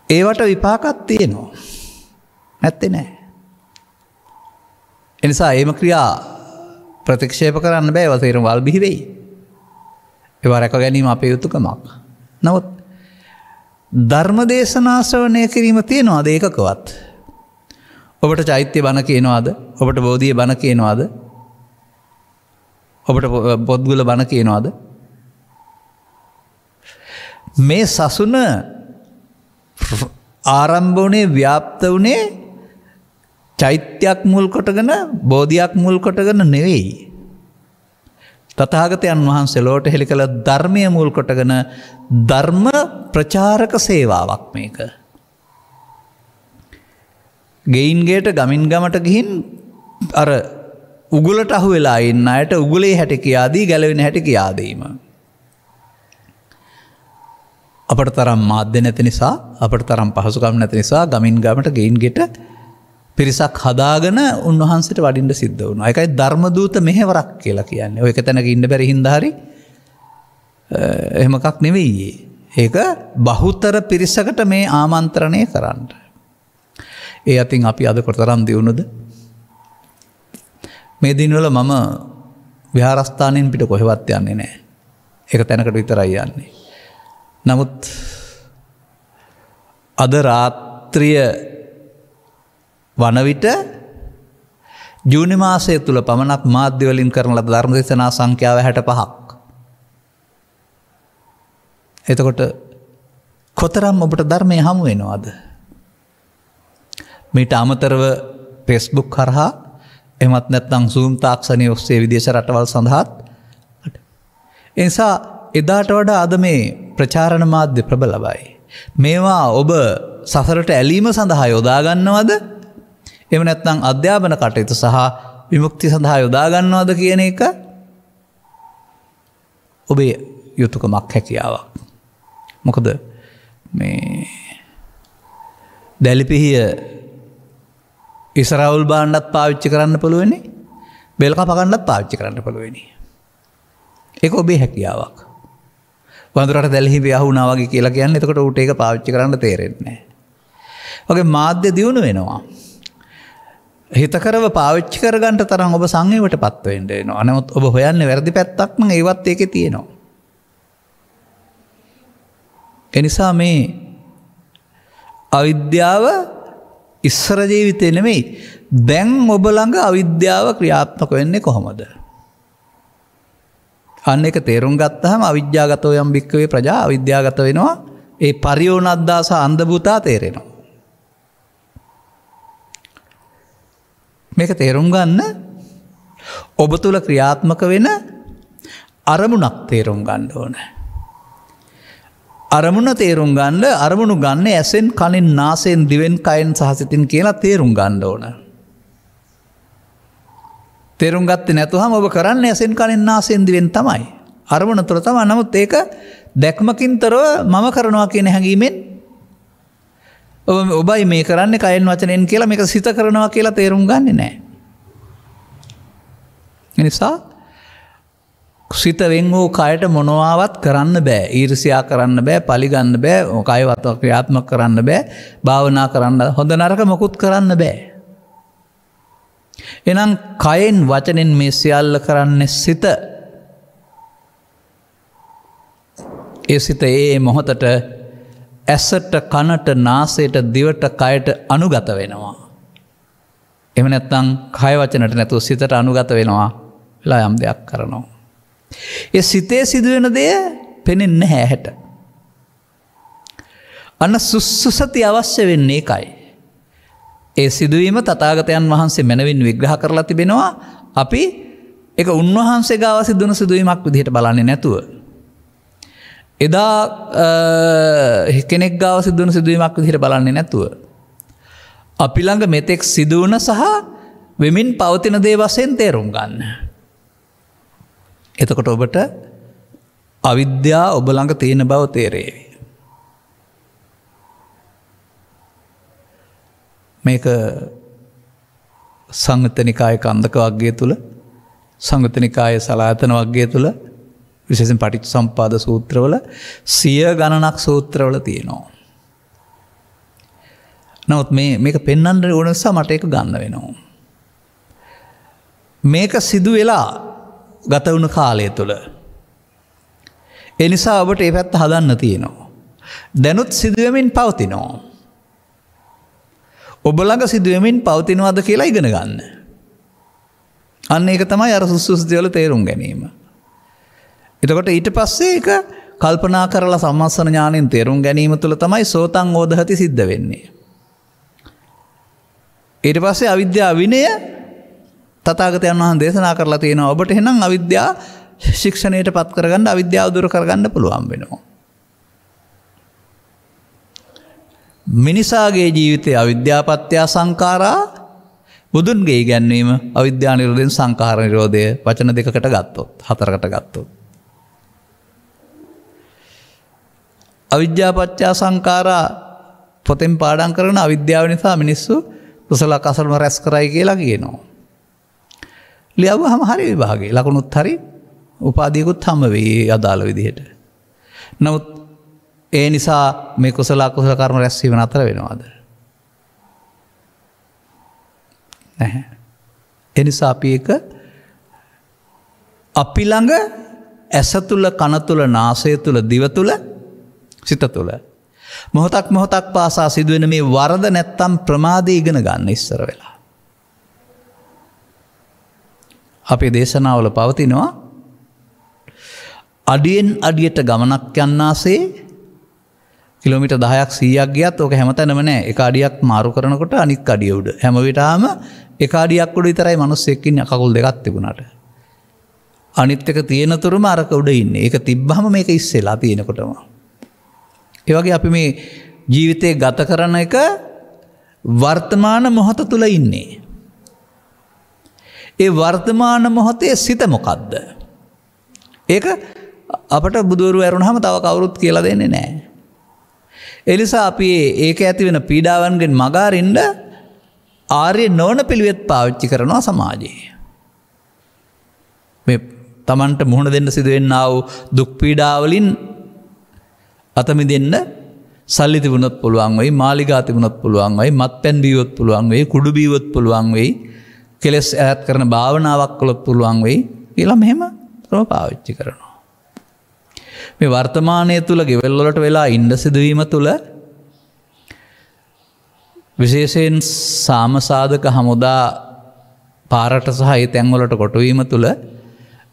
ඒවට විපාකයක් තියෙනවා. නැත්තේ නෑ. එනිසා ඒම ක්‍රියා ප්‍රතික්ෂේප කරන්න බෑ. ඒවා තේරුම් වල් බිහි වෙයි. ඒවා රැක ගැනීම අපේ යුතුකමක්. නමුත් ධර්ම දේශනා ශ්‍රවණය කිරීම තියනවාද ඒකකවත්? ඔබට චෛත්‍ය බණ කියනවාද? ඔබට බෝධිය බණ කියනවාද? ඔබට පොත්ගුල බණ කියනවාද? මේ සසුන ආරම්භ වුණේ ව්‍යාප්ත වුණේ චෛත්‍යයක් මුල් කොටගෙන බෝධියක් මුල් කොටගෙන නෙවෙයි. තථාගතයන් වහන්සේ ලෝට හෙළි කළ ධර්මය මුල් කොටගෙන ධර්ම ප්‍රචාරක සේවාවක් මේක. ගෙයින් ගේට ගමින් ගමට ගිහින් අර උගුලට අහු වෙලා ඉන්න අයට උගුලේ හැටි කියා දී ගැලවෙන හැටි කියා දීම. අපට තරම් මාධ්‍ය නැති නිසා අපට තරම් පහසුකම් නැති නිසා ගමින් ගමට ගෙයින් ගෙට පිරිසක් හදාගෙන උන්වහන්සේට වඩින්න සිද්ධ වුණා. ඒකයි ධර්ම දූත මෙහෙවරක් කියලා කියන්නේ. ඔය එක තැනක ඉන්න බැරි හින්දා හරි එහෙම එකක් නෙවෙයි. ඒක බහුතර පිරිසකට මේ ආමන්ත්‍රණය කරන්න. ඒ අතින් අපි අද කොතරම් දියුණුද? මේ දිනවල මම විහාරස්ථානෙන් පිට කොහෙවත් යන්නේ නැහැ. ඒක තැනකට විතරයි යන්නේ. නමුත් අද රාත්‍රිය වන විට ජූනි මාසය තුල පමණක් මාධ්‍ය වලින් කරන ලද ධර්ම දේශනා සංඛ්‍යාව 65ක්. එතකොට කොතරම් ඔබට ධර්මය හමු වෙනවද? මේට අමතරව Facebook කරහා එහෙමත් නැත්නම් Zoom තාක්ෂණයේ ඔස්සේ විදේශ රටවල් සඳහාත් ඒ නිසා එදාට වඩා අද මේ ප්‍රචාරණ මාධ්‍ය ප්‍රබලයි. මේවා ඔබ සසරට ඇලීම සඳහා යොදා ගන්නවද? එහෙම නැත්නම් අධ්‍යාපන කටයුතු සහ විමුක්තිය සඳහා යොදා ගන්නවද කියන එක ඔබේ යුතුයකමක් හැකියාවක්. මොකද මේ දැලිපිහිය ඉස්රාවුල් බාණ්ඩත් පාවිච්චි කරන්න පුළුවනි. බෙල් කපන්නත් පාවිච්චි කරන්න පුළුවනි. ඒක ඔබේ හැකියාවක්. වඳුරට දැලිහිවි යහුණා වගේ කියලා කියන්නේ එතකොට ඌට ඒක පාවිච්චි කරන්න තේරෙන්නේ නැහැ. වගේ මාධ්‍ය දියුණු වෙනවා. හිතකරව පාවිච්චි කරගන්න තරම් ඔබ සංවේගයටපත් වෙන්න වෙනවා. නමුත් ඔබ හොයන්නේ වැරදි පැත්තක් නම් ඒවත් ඒකේ තියෙනවා. ඒ නිසා මේ අවිද්‍යාව ඉස්සර ජීවිතේ නෙමෙයි දැන් ඔබ ළඟ අවිද්‍යාව ක්‍රියාත්මක වෙන්නේ කොහොමද? අන්න එක තේරුම් ගත්තාම අවිද්‍යාගතෝ යම් භික්කවේ ප්‍රජා අවිද්‍යාගත වෙනවා. ඒ පරියෝනද්දාස අන්ධභූතා තේරෙනවා. මේක තේරුම් ගන්න ඔබ තුල ක්‍රියාත්මක වෙන අරමුණක් තේරුම් ගන්න ඕන. අරමුණ තේරුම් ගන්න අරමුණු ගන්න ඇසෙන් කනෙන් නාසයෙන් දිවෙන් කයෙන් සහ සිතින් කියලා තේරුම් ගන්න ඕන. තේරුම් ගත්තේ නැතුවම ඔබ කරන්නේ ඇසෙන් කනෙන් නාසයෙන් දිවෙන් තමයි. අරමුණ තුළ තමයි. නමුත් ඒක දැක්මකින් තොරව මම කරනවා කියන හැඟීමෙන් ඔබයි මේ කරන්නේ කයෙන් වචනෙන් කියලා මේක සිත කරනවා කියලා තේරුම් ගන්නේ නැහැ. ඒ නිසා සිත වෙන් වූ කයට මොනවාවත් කරන්න බෑ. ඊර්ෂ්‍යා කරන්න බෑ, පලිගන්න බෑ, කයවත් ක්‍රියාත්මක කරන්න බෑ, භාවනා කරන්න හොඳ නරක මොකුත් කරන්න බෑ. එහෙනම් කයෙන් වචනෙන් මේ සියල්ල කරන්නේ සිත. ඒ සිත ඒ මොහොතට ඇසට, කනට, නාසයට, දිවට, කයට අනුගත වෙනවා. එහෙම නැත්නම් කය වචනට නැතුව සිතට අනුගත වෙනවා. වෙලා යම් දෙයක් කරනවා. ඒ සිතේ සිදුවෙන දේ පෙනෙන්නේ නැහැ ඇහැට. අන්න සුසුසති අවශ්‍ය වෙන්නේ ඒකයි. ඒ සිදුවීම තථාගතයන් වහන්සේ මැනවින් විග්‍රහ කරලා තිබෙනවා. අපි ඒක උන්වහන්සේ ගාව සිදුවන සිදුවීමක් විදිහට බලන්නේ නැතුව. එදා කෙනෙක් ගාව සිදුවන සිදුවීමක් විදිහට බලන්නේ නැතුව. අපි ළඟ මෙතෙක් සිදුවන සහ වෙමින් පවතින දේ වශයෙන් තේරුම් ගන්න. එතකොට ඔබට අවිද්‍යාව ඔබ ළඟ තියෙන බව තේරේවි. මේක සංයුත්ත නිකායේ කන්දක වර්ගය තුල, සංයුත්ත නිකායේ සලායතන වර්ගය තුල, විශේෂයෙන් පටිච්චසමුප්පාද සූත්‍රවල 100 ගණනක් සූත්‍රවල තියෙනවා. නමුත් මේක පෙන්වන්න ඕන නිසා මට ඒක ගන්න වෙනවා. මේක සිදු වෙලා ගත වුණ කාලය තුළ. ඒ නිසා ඔබට ඒ පැත්ත හදන්න තියෙනවා. දැනුත් සිදුවෙමින් පවතිනවා. ඔබ ළඟ සිදුවෙමින් පවතිනවද කියලා ඉගෙන ගන්න. අන්න ඒක තමයි අර සුසුසුති වල තේරුම් ගැනීම. එතකොට ඊට පස්සේ ඒක කල්පනා කරලා සම්මස්සන ඥාණයෙන් තේරුම් ගැනීම තුළ තමයි සෝතං ඕදහති සිද්ධ වෙන්නේ. ඊට පස්සේ අවිද්‍යාව විනය තථාගතයන් වහන්සේ දේශනා කරලා තියෙනවා. ඔබට එහෙනම් අවිද්‍යාව ශික්ෂණයට පත් කරගන්න, අවිද්‍යාව දුරු කරගන්න පුළුවන් වෙනවා. මිනිසාගේ ජීවිතයේ අවිද්‍යාපත්‍ය සංඛාරා, බුදුන්ගේ ඉගැන්වීම අවිද්‍යා නිරෝධයෙන් සංඛාර නිරෝධය වචන දෙකකට ගත්තොත්, හතරකට ගත්තොත්. අවිද්‍යාපත්‍ය සංඛාරා පොතෙන් පාඩම් කරන අවිද්‍යාව නිසා මිනිස්සු කුසල අකුසලම රැස් කරයි කියලා කියනවා. ලියවුවහම හරි විභාගේ ලකුණුත් හරි උපාධියකුත් හම්බ වෙයි අදාළ විදිහට. නමුත් ඒ නිසා මේ කුසල අකුසල කර්ම රැස්වීම නතර වෙනවද? නැහැ. ඒ නිසා අපි ඒක අපි ළඟ ඇස තුල, කන තුල, නාසය තුල, දිව තුල, සිත තුල මොහොතක් මොහොතක් පාසා සිදුවෙන මේ වරද නැත්තම් ප්‍රමාදය ඉගෙන ගන්න ඉස්සර වෙලා. අපේ දේශනාවල පවතිනවා අඩියෙන් අඩියට ගමනක් යන්නාසේ කිලෝමීටර් 10ක් 100ක් ගියත් ඕක හැමතැනම නෑ. එක අඩියක් මාරු කරනකොට අනිත් අඩිය උඩ. හැම විටාම එක අඩියක් උඩ විතරයි මිනිස්සෙක් ඉන්නේ කකුල් දෙකක් තිබුණාට. අනිත් එක තියෙන තුරුම අරක උඩ ඉන්නේ. ඒක තිබ්බහම මේක ඉස්සෙලා තියෙනකොටම. ඒ වගේ අපි මේ ජීවිතේ ගත කරන එක වර්තමාන මොහොත තුල ඉන්නේ. ඒ වර්තමාන මොහොතේ සිත මොකද්ද? ඒක අපට බුදුවරු ඇරුණාම තව කවුරුත් කියලා දෙන්නේ නැහැ. ඒ නිසා අපි ඒක ඇති වෙන පීඩාවන්ගෙන් මග අරින්න ආර්ය නොවන පිළිවෙත් පාවිච්චි කරනවා සමාජයේ. මේ Tamanට මුහුණ දෙන්න සිදුවෙනා වූ දුක් පීඩාවලින් අත මිදෙන්න සල්ලි තිබුණොත් පුළුවන් වෙයි, මාලිගා තිබුණොත් පුළුවන් වෙයි, මත්පැන් බීවොත් පුළුවන් වෙයි, කුඩු බීවොත් පුළුවන් වෙයි, කෙලස් ඈත් කරන භාවනාවක් කළොත් පුළුවන් වෙයි කියලා මෙහෙම ක්‍රම පාවිච්චි කරනවා. මේ වර්තමානයේ තුල ගෙවල් වලට වෙලා ඉන්න සිදුවීම තුල විශේෂයෙන් සාමසාධක හමුදා පාරට සහ ඒ තැන් වලට කොටවීම තුල,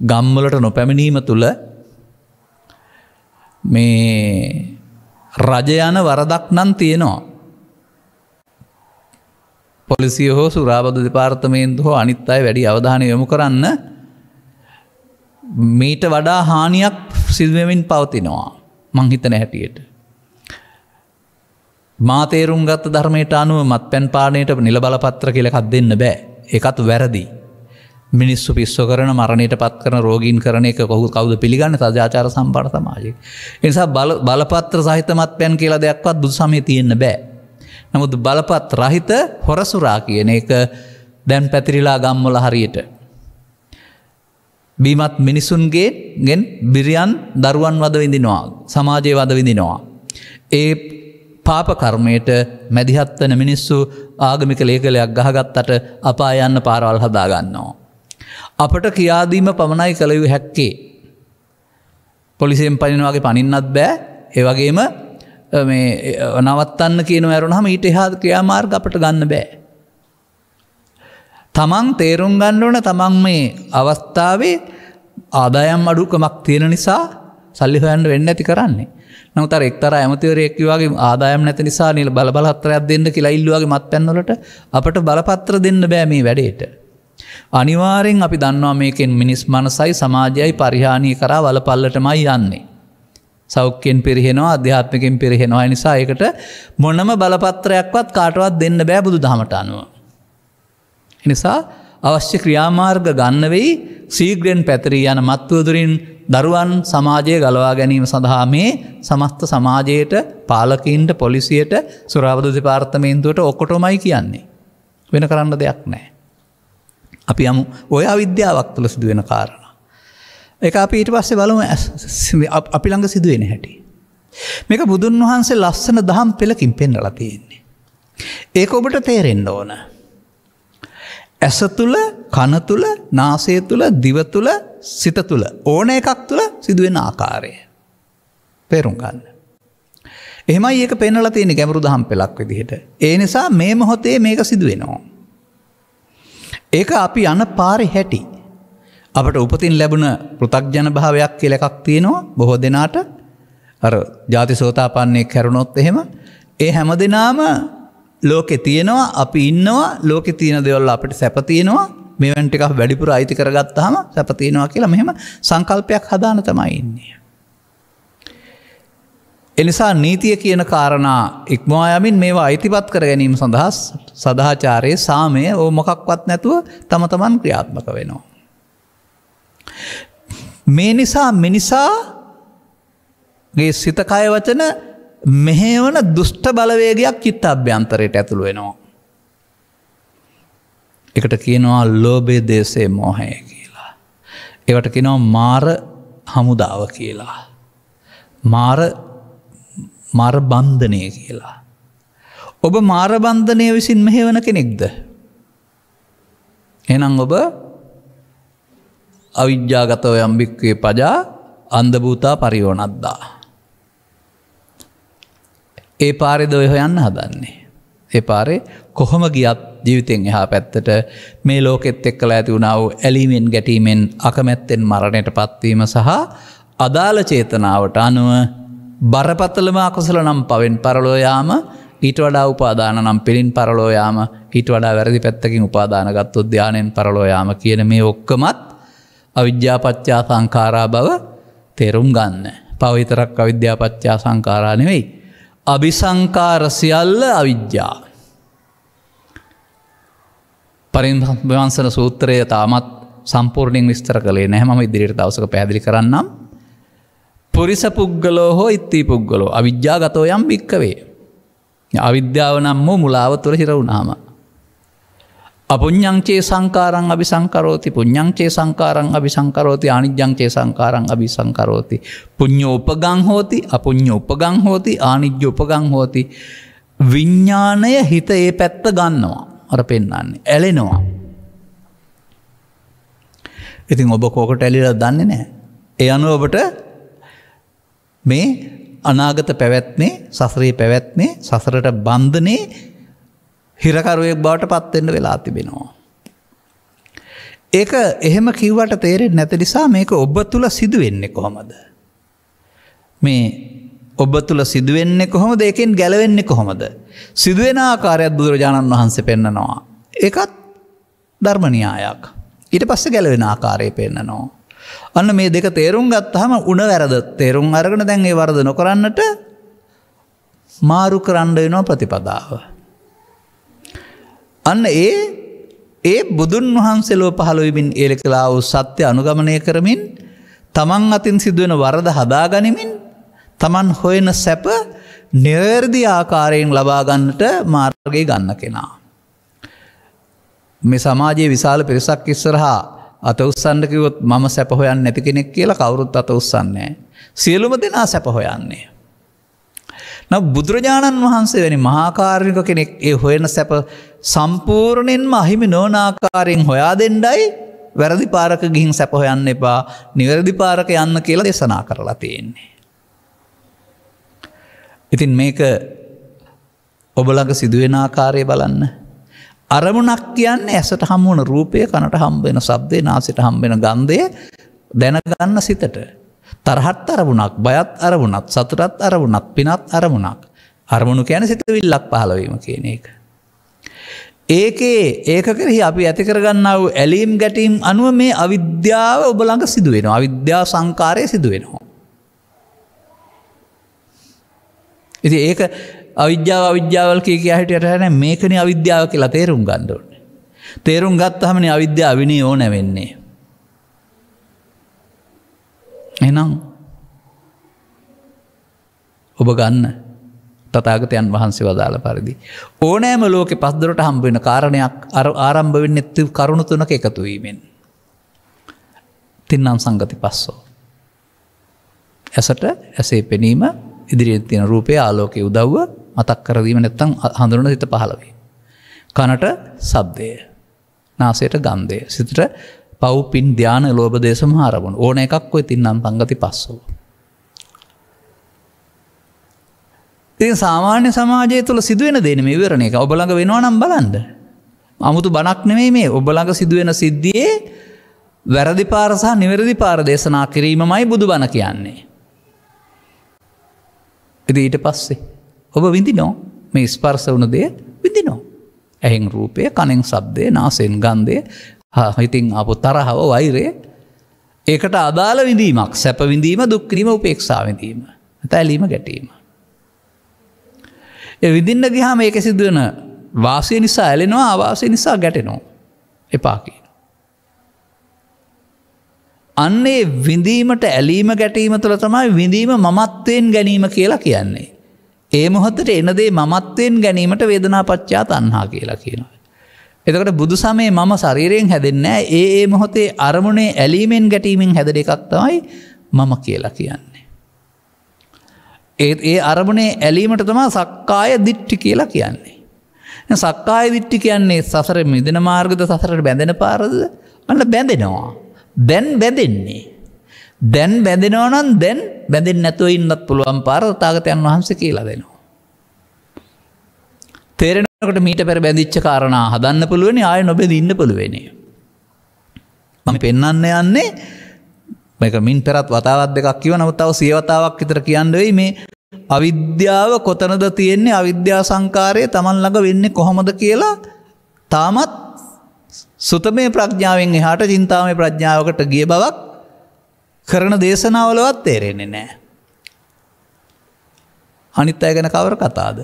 ගම් වලට නොපැමිණීම තුල මේ රජ යන වරදක් නම් තියෙනවා. පොලිසිය හෝ සුරාබදු දෙපාර්තමේන්තුව හෝ අනිත් අය වැඩි අවධානය යොමු කරන්න මීට වඩා හානියක් සිදු වෙමින් පවතිනවා මං හිතන හැටියට. මා තේරුම් ගත්ත ධර්මයට අනුව මත්පැන් පානයට නිල බලපත්‍ර කියලා එකක් දෙන්න බෑ. ඒකත් වැරදි. මිනිස්සු පිස්සු කරන මරණයට පත් කරන රෝගීන් කරන එක කවුද පිළිගන්නේ? සදාචාර සම්පන්න සමාජයක. ඒ නිසා බලපත්‍ර සහිත මත්පැන් කියලා දෙයක්වත් බුදු සමයේ තියෙන්න බෑ. නමුත් බලපත් රහිත හොරසුරා කියන එක දැන් පැතිරිලා ගම්වල හරියට. බීමත් මිනිසුන්ගෙන් බිරියන් දරුවන් වද විඳිනවා. සමාජයේ වද විඳිනවා. ඒ පාප කර්මයට මැදිහත් වෙන මිනිස්සු ආගමික ලේඛලයක් ගහගත්තට අපාය යන්න පාරවල් හදා ගන්නවා. අපට කියා දීම පමණයි කළ යුතු හැක්කේ. පොලිසියෙන් පනිනවා වගේ පනින්නත් බෑ. ඒ වගේම මේ නවත්තන්න කියනවා ඇරුණාම ඊට එහා ක්‍රියාමාර්ග අපට ගන්න බෑ. තමන් තේරුම් ගන්න ඕන තමන් මේ අවස්ථාවේ ආදායම් අඩුකමක් තියෙන නිසා සල්ලි හොයන්න වෙන්නේ නැති කරන්නේ. නමුත් අර එක්තරා ඇමතිවරයෙක් වගේ ආදායම් නැති නිසා නිල බලපත්‍රයක් දෙන්න කියලා ඉල්ලුවාගේ මත්පැන් වලට අපට බලපත්‍ර දෙන්න බෑ මේ වැඩේට. අනිවාර්යෙන් අපි දන්නවා මේකෙන් මිනිස් මනසයි සමාජයයි පරිහානිය කරා වලපල්ලටමයි යන්නේ. සෞඛ්‍යයෙන් පිරිහෙනවා අධ්‍යාත්මිකයෙන් පිරිහෙනවා. ඒ නිසා ඒකට මොනම බලපත්‍රයක්වත් කාටවත් දෙන්න බෑ බුදුදහමට අනුව. ඒ නිසා අවශ්‍ය ක්‍රියාමාර්ග ගන්න වෙයි. ශීඝ්‍රයෙන් පැතිරී යන මත්වදුරින් දරුවන් සමාජයේ ගලවා ගැනීම සඳහා මේ සමස්ත සමාජයට පාලකයින්ට පොලිසියට සුරාබදු දෙපාර්තමේන්තුවට ඔක්කොටමයි කියන්නේ. වෙන කරන්න දෙයක් නැහැ. අපි යමු ඔය අවිද්‍යාවක් තුළ සිදුවෙන කාරණා. ඒක අපි ඊට පස්සේ බලමු අපි ළඟ සිදුවෙන හැටි. මේක බුදුන් වහන්සේ ලස්සන දහම් පෙළකින් පෙන්වලා තියෙන්නේ. ඒක ඔබට තේරෙන්න ඕන. ඇස තුළ, කන තුළ, නාසය තුළ, දිව තුළ, සිත තුළ ඕන එකක් තුළ සිදුවෙන ආකාරය තේරුම් ගන්න. එහෙමයි ඒක පෙන්වලා තියෙන්නේ ගැඹුරු දහම් පෙළක් විදිහට. ඒ නිසා මේ මොහොතේ මේක සිදුවෙනවා. ඒක අපි යන පාරේ හැටි. අපට උපතින් ලැබුණ පෘථග්ජන භාවයක් කියලා එකක් තියෙනවා බොහෝ දෙනාට. අර ජාතිසෝතාපන්නයෙක් හැරුණොත් එහෙම ඒ හැමදෙනාම ලෝකේ තියෙනවා, අපි ඉන්නවා, ලෝකේ තියෙන දේවල් අපිට සැප තියෙනවා, මේවෙන් ටිකක් වැඩිපුර අයිති කරගත්තාම සැප තියෙනවා කියලා මෙහෙම සංකල්පයක් හදාන තමයි ඉන්නේ. එනිසා නීතිය කියන කාරණා ඉක්මවා යමින් මේවා අයිතිපත් කර ගැනීම සඳහා සදාචාරයේ සාමය මොකක්වත් නැතුව තම තමන් ක්‍රියාත්මක වෙනවා. මේ නිසා මිනිසාගේ සිත කය වචන මෙහෙවන දුෂ්ට බලවේගයක් චිත්ත අභ්‍යන්තරයට ඇතුළු වෙනවා. ඒකට කියනවා ලෝභය, දේශය, මෝහය කියලා. ඒවට කියනවා මාර හමුදාව කියලා. මාර බන්ධනය කියලා. ඔබ මාර බන්ධනය විසින් මෙහෙවන කෙනෙක්ද? එහෙනම් ඔබ අවිජ්ජාගතෝ යම් භික්ඛවේ පජා අන්ධ භූතා පරියෝනද්දා. ඒ පාරේද ඔය හොයන්න හදන්නේ. ඒ පාරේ කොහොම ගියත් ජීවිතෙන් එහා පැත්තට මේ ලෝකෙත් එක්කලා ඇති වුණා වූ ඇලීමෙන් ගැටීමෙන් අකමැත්තෙන් මරණයට පත්වීම සහ අදාළ චේතනාවට අනුව බරපතලම අකුසල නම් පවෙන් පරලෝ යාම, ඊට වඩා උපාදාන නම් පිළින් පරලෝ යාම, ඊට වඩා වැරදි පැත්තකින් උපාදාන ගත්තොත් ධානයෙන් පරලෝ යාම කියන මේ ඔක්කොමත් අවිද්‍යාපච්චා සංඛාරා බව තේරුම් ගන්න. පව විතරක් අවිද්‍යාපච්චා සංඛාරා නෙවෙයි. අபிසංකාර සියල්ල අවිද්‍යා. පරිවංශන සූත්‍රය තාමත් සම්පූර්ණයෙන් විස්තර කළේ නැහැ. මම ඉදිරියට දවසක පැහැදිලි කරන්නම්. පුරිස පුද්ගලෝ හෝ ඉත්ති පුද්ගලෝ අවිජ්ජාගතෝ යම් භික්ඛවේ. අවිද්‍යාව නම් වූ මුලාව තුළ හිර වුණාම අපුඤ්ඤං චේ සංකාරං අபிසංකරෝති, පුඤ්ඤං චේ සංකාරං අபிසංකරෝති, ආනිජ්ජං චේ සංකාරං අபிසංකරෝති. පුඤ්ඤෝ උපගං හෝති, අපුඤ්ඤෝ උපගං හෝති, ආනිජ්ජ උපගං හෝති. විඥාණය හිත ඒ පැත්ත ගන්නවා. අර පෙන්නන්නේ ඇලෙනවා. ඉතින් ඔබ කෝකට ඇලිලා දන්නේ නැහැ. ඒ අනුව ඔබට මේ අනාගත පැවැත්මේ, සසරේ පැවැත්මේ, සසරට බන්ධනේ හිරකරුවෙක් බවට පත් වෙන්න වෙලා තිබෙනවා. ඒක එහෙම කිව්වට තේරෙන්නේ නැති නිසා මේක ඔබ තුල සිදුවෙන්නේ කොහොමද? මේ ඔබ තුල සිදුවෙන්නේ කොහොමද? ඒකෙන් ගැලවෙන්නේ කොහොමද? සිදුවෙන ආකාරයත් බුදුරජාණන් වහන්සේ පෙන්නනවා. ඒකත් ධර්ම න්‍යායක්. ඊට පස්සේ ගැලවෙන ආකාරය පෙන්නනවා. අන්න මේ දෙක තේරුම් ගත්තාම උණ වැරද තේරුම් අරගෙන දැන් ඒ වරද නොකරන්නට මාරු කරන්න වෙනවා ප්‍රතිපදාව. අන්න ඒ ඒ බුදුන් වහන්සේ ලෝ පහළ වෙමින් එලකලා වූ සත්‍ය අනුගමනය කරමින් තමන් අතින් සිදුවෙන වරද හදා ගනිමින් තමන් හොයන සැප නිවැරදි ආකාරයෙන් ලබා ගන්නට මාර්ගය ගන්න කෙනා. මේ සමාජයේ විශාල පිරිසක් ඉස්සරහා අත උස්සන්න කිව්වොත් මම සැප හොයන්නේ නැති කෙනෙක් කියලා කවුරුත් අත උස්සන්නේ නැහැ. සියලුම දෙනා සැප හොයන්නේ. නමුත් බුදුරජාණන් වහන්සේ වැනි මහා කාරුණික කෙනෙක් ඒ හොයන සැප සම්පූර්ණයෙන්ම අහිමි නොවන ආකාරයෙන් හොයා දෙන්නයි වැරදි පාරක ගිහින් සැප හොයන්න එපා, නිවැරදි පාරක යන්න කියලා දේශනා කරලා තියෙන්නේ. ඉතින් මේක ඔබ ළඟ සිදුවෙන ආකාරය බලන්න. අරමුණක් කියන්නේ ඇසට හමු වන රූපය, කනට හම්බ වෙන ශබ්දය, නාසයට හම්බ වෙන ගන්ධය දැනගන්න සිතට. තරහත් අරමුණක්, බයත් අරමුණක්, සතුටත් අරමුණක්, පිනත් අරමුණක්. අරමුණු කියන්නේ සිතවිල්ලක් පහළ වීම කියන එක. ඒක කෙරෙහි අපි ඇති කරගන්නා වූ ඇලීම් ගැටීම් අනුව මේ අවිද්‍යාව ඔබ ළඟ සිදු වෙනවා. අවිද්‍යා සංකාරය සිදු වෙනවා. ඉතින් ඒක අවිද්‍යාවල් කිය හිටියට නෑ, මේකනේ අවිද්‍යාව කියලා තේරුම් ගන්න ඕනේ. තේරුම් ගත්තාමනේ අවිද්‍යාව විනය ඕන වෙන්නේ. එහෙනම් ඔබ ගන්න තථාගතයන් වහන්සේ වදාළ පරිදි ඕනෑම ලෝකේ පස්දොරට හම්බ වෙන කාරණයක් ආරම්භ වෙන්නේ කරුණු තුනක එකතු වීමෙන්. තින්නම් සංගති පස්සෝ. ඇසට ඇසේ පෙනීම, ඉදිරියේ තියෙන රූපයේ ආලෝකයේ උදව්ව මතක් කර දීම නැත්නම් හඳුනන සිත පහළ වීම. කනට ශබ්දය, නාසයට ගන්ධය, සිතට පව් පින් ධාන ලෝභ දේශ මහ අරමුණු. ඕන එකක් ඔය තින්නම් සංගති පස්සෝ. ඉතින් සාමාන්‍ය සමාජය තුළ සිදුවෙන දේ නෙමෙයි විවරණය එක. ඔබ ළඟ වෙනවා නම් බලන්න. 아무තු බණක් නෙමෙයි මේ. ඔබ ළඟ සිදුවෙන සිද්ධියේ වැරදි පාර සහ නිවැරදි පාර දේශනා කිරීමමයි බුදුබණ කියන්නේ. ඉතින් ඊට පස්සේ ඔබ විඳිනවා මේ ස්පර්ශ වුණ දේ විඳිනවා. ඇහෙන් රූපය, කනෙන් ශබ්දය, නාසයෙන් ගන්ධය, හිතින් ආපු තරහව, වෛරය. ඒකට අදාළ විඳීමක්. සැප විඳීම, දුක් විඳීම, උපේක්ෂා විඳීම. ඇලීම ගැටීම. ඒ විඳින්න ගියාම ඒක සිදුවෙන වාසිය නිසා ඇලෙනවා, අවාසිය නිසා ගැටෙනවා. එපා කියන. අන්නේ විඳීමට ඇලීම ගැටීම තුළ තමයි විඳීම මමත්වයෙන් ගැනීම කියලා කියන්නේ. ඒ මොහොතේ එන දේ මමත්වයෙන් ගැනීමට වේදනාපච්චය තණ්හා කියලා කියනවා. එතකොට බුදු සමයේ මම ශරීරයෙන් හැදෙන්නේ නැහැ. ඒ මොහොතේ අරමුණේ ඇලීමෙන් ගැටීමෙන් හැදෙන එකක් තමයි මම කියලා කියන්නේ. ඒ අරමුණේ ඇලීමට තමයි සක්කාය දිට්ඨි කියලා කියන්නේ. සක්කාය දිට්ඨි කියන්නේ සසර මිදෙන මාර්ගද, සසරට බැඳෙන පාරද? අන්න බැඳෙනවා. දැන් බැඳෙන්නේ. දැන් බැඳෙනවා නම් දැන් බැඳෙන්නේ නැතුව ඉන්නත් පුළුවන් පාර තථාගතයන් වහන්සේ කියලා දෙනවා. තේරෙනකොට මීට පෙර බැඳිච්ච කාරණා හදන්න පුළුවන්, ආයෙ නොබැඳ ඉන්න පුළුවන්. මම පෙන්වන්න යන්නේ මේක මින් පෙරත් වතාවක් දෙකක් කිව්ව. නමුත් තව 100 වතාවක් විතර කියන්න වෙයි මේ අවිද්‍යාව කොතනද තියෙන්නේ, අවිද්‍යා සංකාරය Taman ළඟ වෙන්නේ කොහොමද කියලා තාමත් සුතමේ ප්‍රඥාවෙන් එහාට චින්තාමේ ප්‍රඥාවකට ගිය බවක් කරන දේශනාවලවත් තේරෙන්නේ නැහැ. අනිත් අය ගැන කවර කතාවද?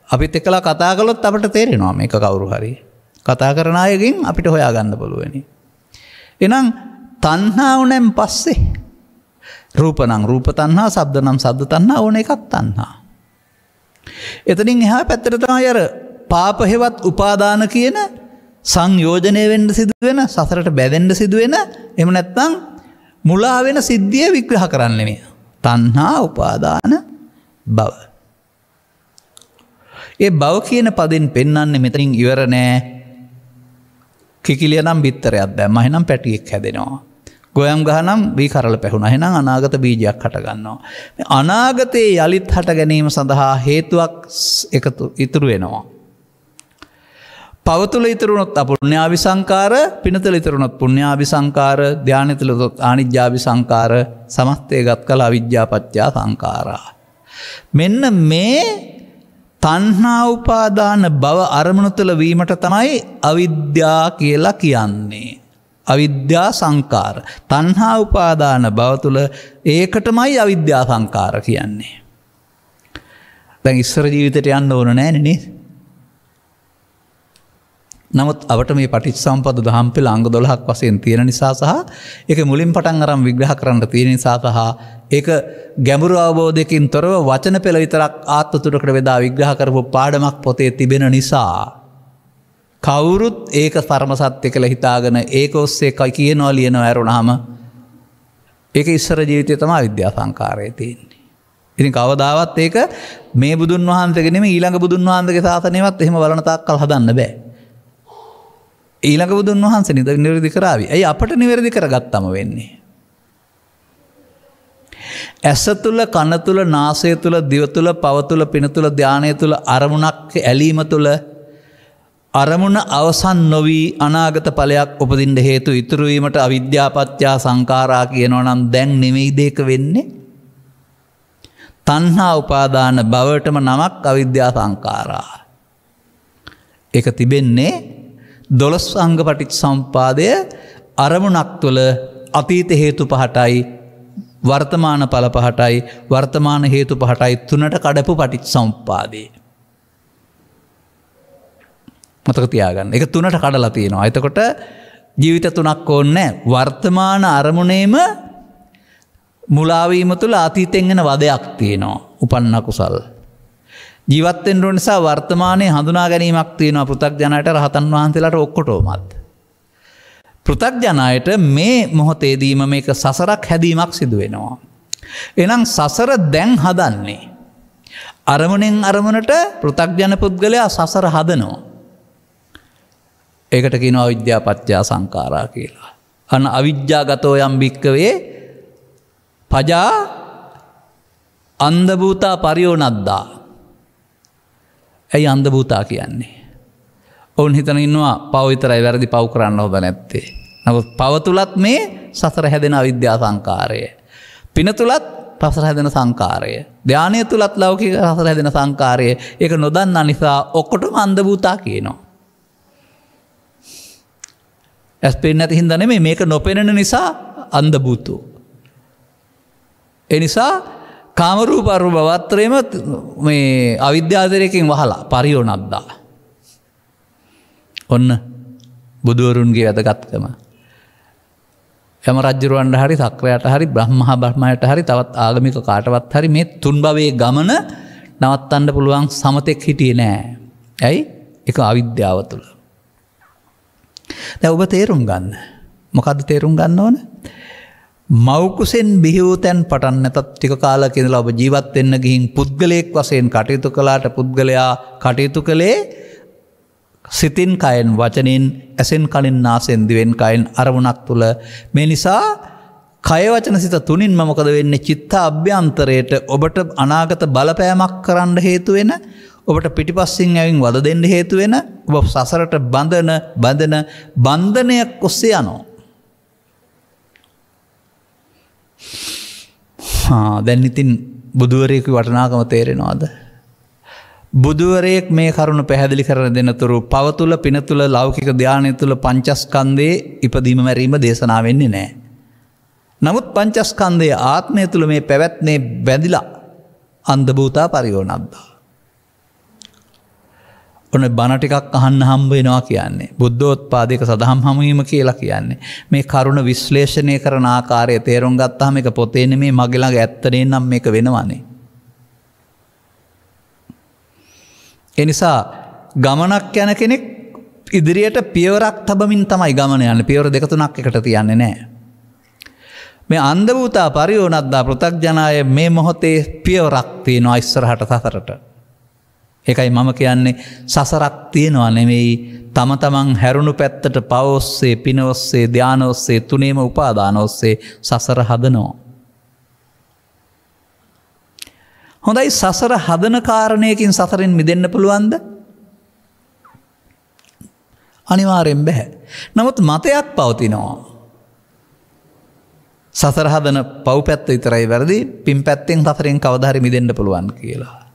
අපිත් එක්කලා කතා කළොත් අපිට තේරෙනවා මේක කවුරු හරි කතා කරන අයගෙන් අපිට හොයාගන්න පුළුවන්. එහෙනම් තණ්හා උනෙන් පස්සේ රූප නම් රූප තණ්හා, ශබ්ද නම් ශබ්ද තණ්හා, ඕන එකක් තණ්හා. එතනින් එහා පැත්තට තමයි අර පාප හේවත් උපාදාන කියන සංයෝජනය වෙන්න සිදුවෙන, සසරට බැඳෙන්න සිදුවෙන, එහෙම නැත්නම් මුලා වෙන සිද්ධිය විග්‍රහ කරන්නේ මේ තණ්හා, උපාදාන, භව. ඒ භව කියන පදෙන් පෙන්වන්නේ මෙතනින් ඉවර නෑ. කිකිලිය නම් බිත්තරයක් දැම්මා, එහෙනම් පැටියෙක් හැදෙනවා. ගොයම් ගහනම් වී කරල පැහුණා, එහෙනම් අනාගත බීජයක් හට ගන්නවා. මේ අනාගතේ යලිත් හට ගැනීම සඳහා හේතුවක් ඉතුරු වෙනවා. පව තුළ ඉතුරුනොත් අපුඤ්ඤාභි සංකාර, පින තුළ ඉතුරුනොත් පුඤ්ඤාභි සංකාර, ධානය තුළ ආනිජ්ජාභි සංකාර, සමස්තය ගත් කල අවිජ්ජා පත්‍ය සංකාරා. මෙන්න මේ තණ්හා උපාදාන භව අරමුණු තුළ වීමට තමයි අවිද්‍යා කියලා කියන්නේ. අවිද්‍යා සංකාර. තණ්හා උපාදාන භව තුළ ඒකටමයි අවිද්‍යා සංකාර කියන්නේ. දැන් ඉස්සර ජීවිතයට යන්න ඕන නෑනේ නේද? නමුත් අපට මේ පටිච්චසමුප්පාද දහම් පෙළ අංග 12ක් වශයෙන් තියෙන නිසා සහ ඒක මුලින් පටන් අරන් විග්‍රහ කරන්න තියෙන නිසා සහ ඒක ගැඹුරු අවබෝධයකින් තොරව වචන පෙළ විතරක් ආත්ම තුනකට බෙදා විග්‍රහ කරපු පාඩමක් පොතේ තිබෙන නිසා කවුරුත් ඒක පරම සත්‍ය කියලා හිතාගෙන ඒක ඔස්සේ කියනවා ලියනවා ඇරුණාම ඒක ඉස්සර ජීවිතේ තමයි විද්‍යා සංකාරයේ තියෙන්නේ. ඉතින් කවදාවත් ඒක මේ බුදුන් වහන්සේගේ නෙමෙයි ඊළඟ බුදුන් වහන්සේගේ ශාසනයවත් එහෙම බලන තාක්කල් හදන්න බෑ. ඊළඟ බුදුන් වහන්සේ නිවැරදි කරાવી. ඇයි අපට නිවැරදි කරගත්තම වෙන්නේ? ඇස තුල, කන තුල, නාසය තුල, දිව තුල, පව තුල, පින තුල, ධානය තුල අරමුණක් ඇලීම තුල අරමුණ අවසන් නොවි අනාගත ඵලයක් උපදින්න හේතු ඉතුරු වීමට අවිද්‍යාපත්‍ය සංඛාරා කියනවා නම් දැන් නෙමෙයි දෙක වෙන්නේ. තණ්හා උපාදාන භවයටම නමක් අවිද්‍යා සංඛාරා. ඒක තිබෙන්නේ 12 අංග පටිච්චසමුප්පාදය අරමුණක් තුළ අතීත හේතු පහටයි වර්තමාන ඵල පහටයි වර්තමාන හේතු පහටයි තුනට කඩපු පටිච්චසමුප්පාදේ. මතක තියාගන්න. ඒක තුනට කඩලා තියෙනවා. එතකොට ජීවිත තුනක් ඕනේ නැහැ. වර්තමාන අරමුණේම මුලා වීම තුළ අතීතෙන් එන වදයක් තියෙනවා. උපන්න කුසල්. ජීවත් වෙන්න ඕන නිසා වර්තමානයේ හඳුනා ගැනීමක් තියෙනවා පෘථග්ජනයට රහතන් වහන්සේලාට ඔක්කොටමත්. පෘථග්ජනයට මේ මොහොතේදීම මේක සසරක් හැදීමක් සිදු වෙනවා. එහෙනම් සසර දැන් හදන්නේ. අරමුණෙන් අරමුණට පෘථග්ජන පුද්ගලයා සසර හදනවා. ඒකට කියනවා අවිද්‍යා පත්‍ය සංඛාරා කියලා. අන අවිද්‍යාගතෝ යම් භික්කවේ පජා අන්ධ භූතා පරියෝනද්දා. ඇයි අන්ධ භූතා කියන්නේ? ඔවුන් හිතන ඉන්නවා පව විතරයි වැරදි පව් කරන්න හොඳ නැත්තේ. නමුත් පව තුලත් මේ සසර හැදෙන අවිද්‍යා සංකාරය. පින තුලත් සසර හැදෙන සංකාරය. ධානය තුලත් ලෞකික සසර හැදෙන සංකාරය. ඒක නොදන්නා නිසා ඔක්කොටම අන්ධ භූතා කියනවා. ඇස් පේන්නේ නැති හින්දා නෙමෙයි මේක නොපෙනෙන නිසා අන්ධ භූතෝ. ඒ නිසා කාම රූප අරූප වත්‍රේම මේ අවිද්‍යාවතරයකින් වහලා පරියෝනද්දා. ඔන්න බුදුවරුන්ගේ වැදගත්කම. යම රජුරවණ්ඩ හරි සක්‍රයාට හරි බ්‍රහ්මහා බ්‍රහ්මයට හරි තවත් ආගමික කාටවත් හරි මේ තුන් භවයේ ගමන නවත්තන්න පුළුවන් සමතෙක් හිටියේ නෑ. ඇයි? ඒක අවිද්‍යාව තුල. දැන් ඔබ තේරුම් ගන්න. මොකද්ද තේරුම් ගන්න ඕන? මෞකුසෙන් බිහි වූ තැන් පටන් නැතත් ටික කාලයක ඉඳලා ඔබ ජීවත් වෙන්න ගිහින් පුද්ගලයෙක් වශයෙන් කටයුතු කළාට පුද්ගලයා කටයුතු කළේ සිතින් කයෙන් වචනෙන් ඇසෙන් කනින් නාසයෙන් දිවෙන් කයෙන් අරමුණක් තුල. මේ නිසා කය වචන සිත තුනින්ම මොකද වෙන්නේ? චිත්ත අභ්‍යන්තරයට ඔබට අනාගත බලපෑමක් කරන්න හේතු වෙන, ඔබට පිටිපස්සෙන් ඇවින් වද දෙන්න හේතු වෙන, ඔබ සසරට බඳන බන්ධනයක් ඔස්සේ යනවා. දැන් ඉතින් බුදුවරයෙකු වටිනාකම තේරෙනවද? බුදුවරයෙක් මේ කරුණ පැහැදිලි කරන දෙනතුරු පව තුල පින තුල ලෞකික ධානය තුල පංචස්කන්ධයේ ඉපදීම මැරීම දේශනා වෙන්නේ නැහැ. නමුත් පංචස්කන්ධයේ ආත්මය තුල මේ පැවැත්මේ බැඳිලා අන්ධ භූතා පරියෝනද්දා. ඔන්න බණ ටිකක් අහන්න හම්බ වෙනවා කියන්නේ බුද්ධෝත්පාදයක සදහම් හමුවීම කියලා කියන්නේ. මේ කරුණ විශ්ලේෂණය කරන ආකාරය තේරුම් ගත්තාම මේක පොතේ නෙමෙයි මගේ ළඟ ඇත්ත නේනම් මේක වෙනවනේ. ඒ නිසා ගමනක් යන කෙනෙක් ඉදිරියට පියවරක් තබමින් තමයි ගමන යන්නේ. පියවර දෙක තුනක් එකට තියන්නේ නැහැ. මේ අන්ධ භූතා පරියෝනද්දා පෘථග්ජනය මේ මොහොතේ පියවරක් තියෙනවා ඉස්සරහට සසරට. ඒකයි මම කියන්නේ සසරක් තියෙනවා නෙමෙයි තම තමන් හැරුණු පැත්තට පව ඔස්සේ පින ඔස්සේ ධාන ඔස්සේ තුනේම උපාදාන ඔස්සේ සසර හදනවා. හොඳයි සසර හදන කාරණයකින් සසරෙන් මිදෙන්න පුළුවන්ද? අනිවාර්යෙන් බෑ. නමුත් මතයක් පවතිනවා. සසර හදන පව් පැත්ත විතරයි වැරදි, පින් පැත්තෙන් සසරෙන් කවදා හරි මිදෙන්න පුළුවන් කියලා.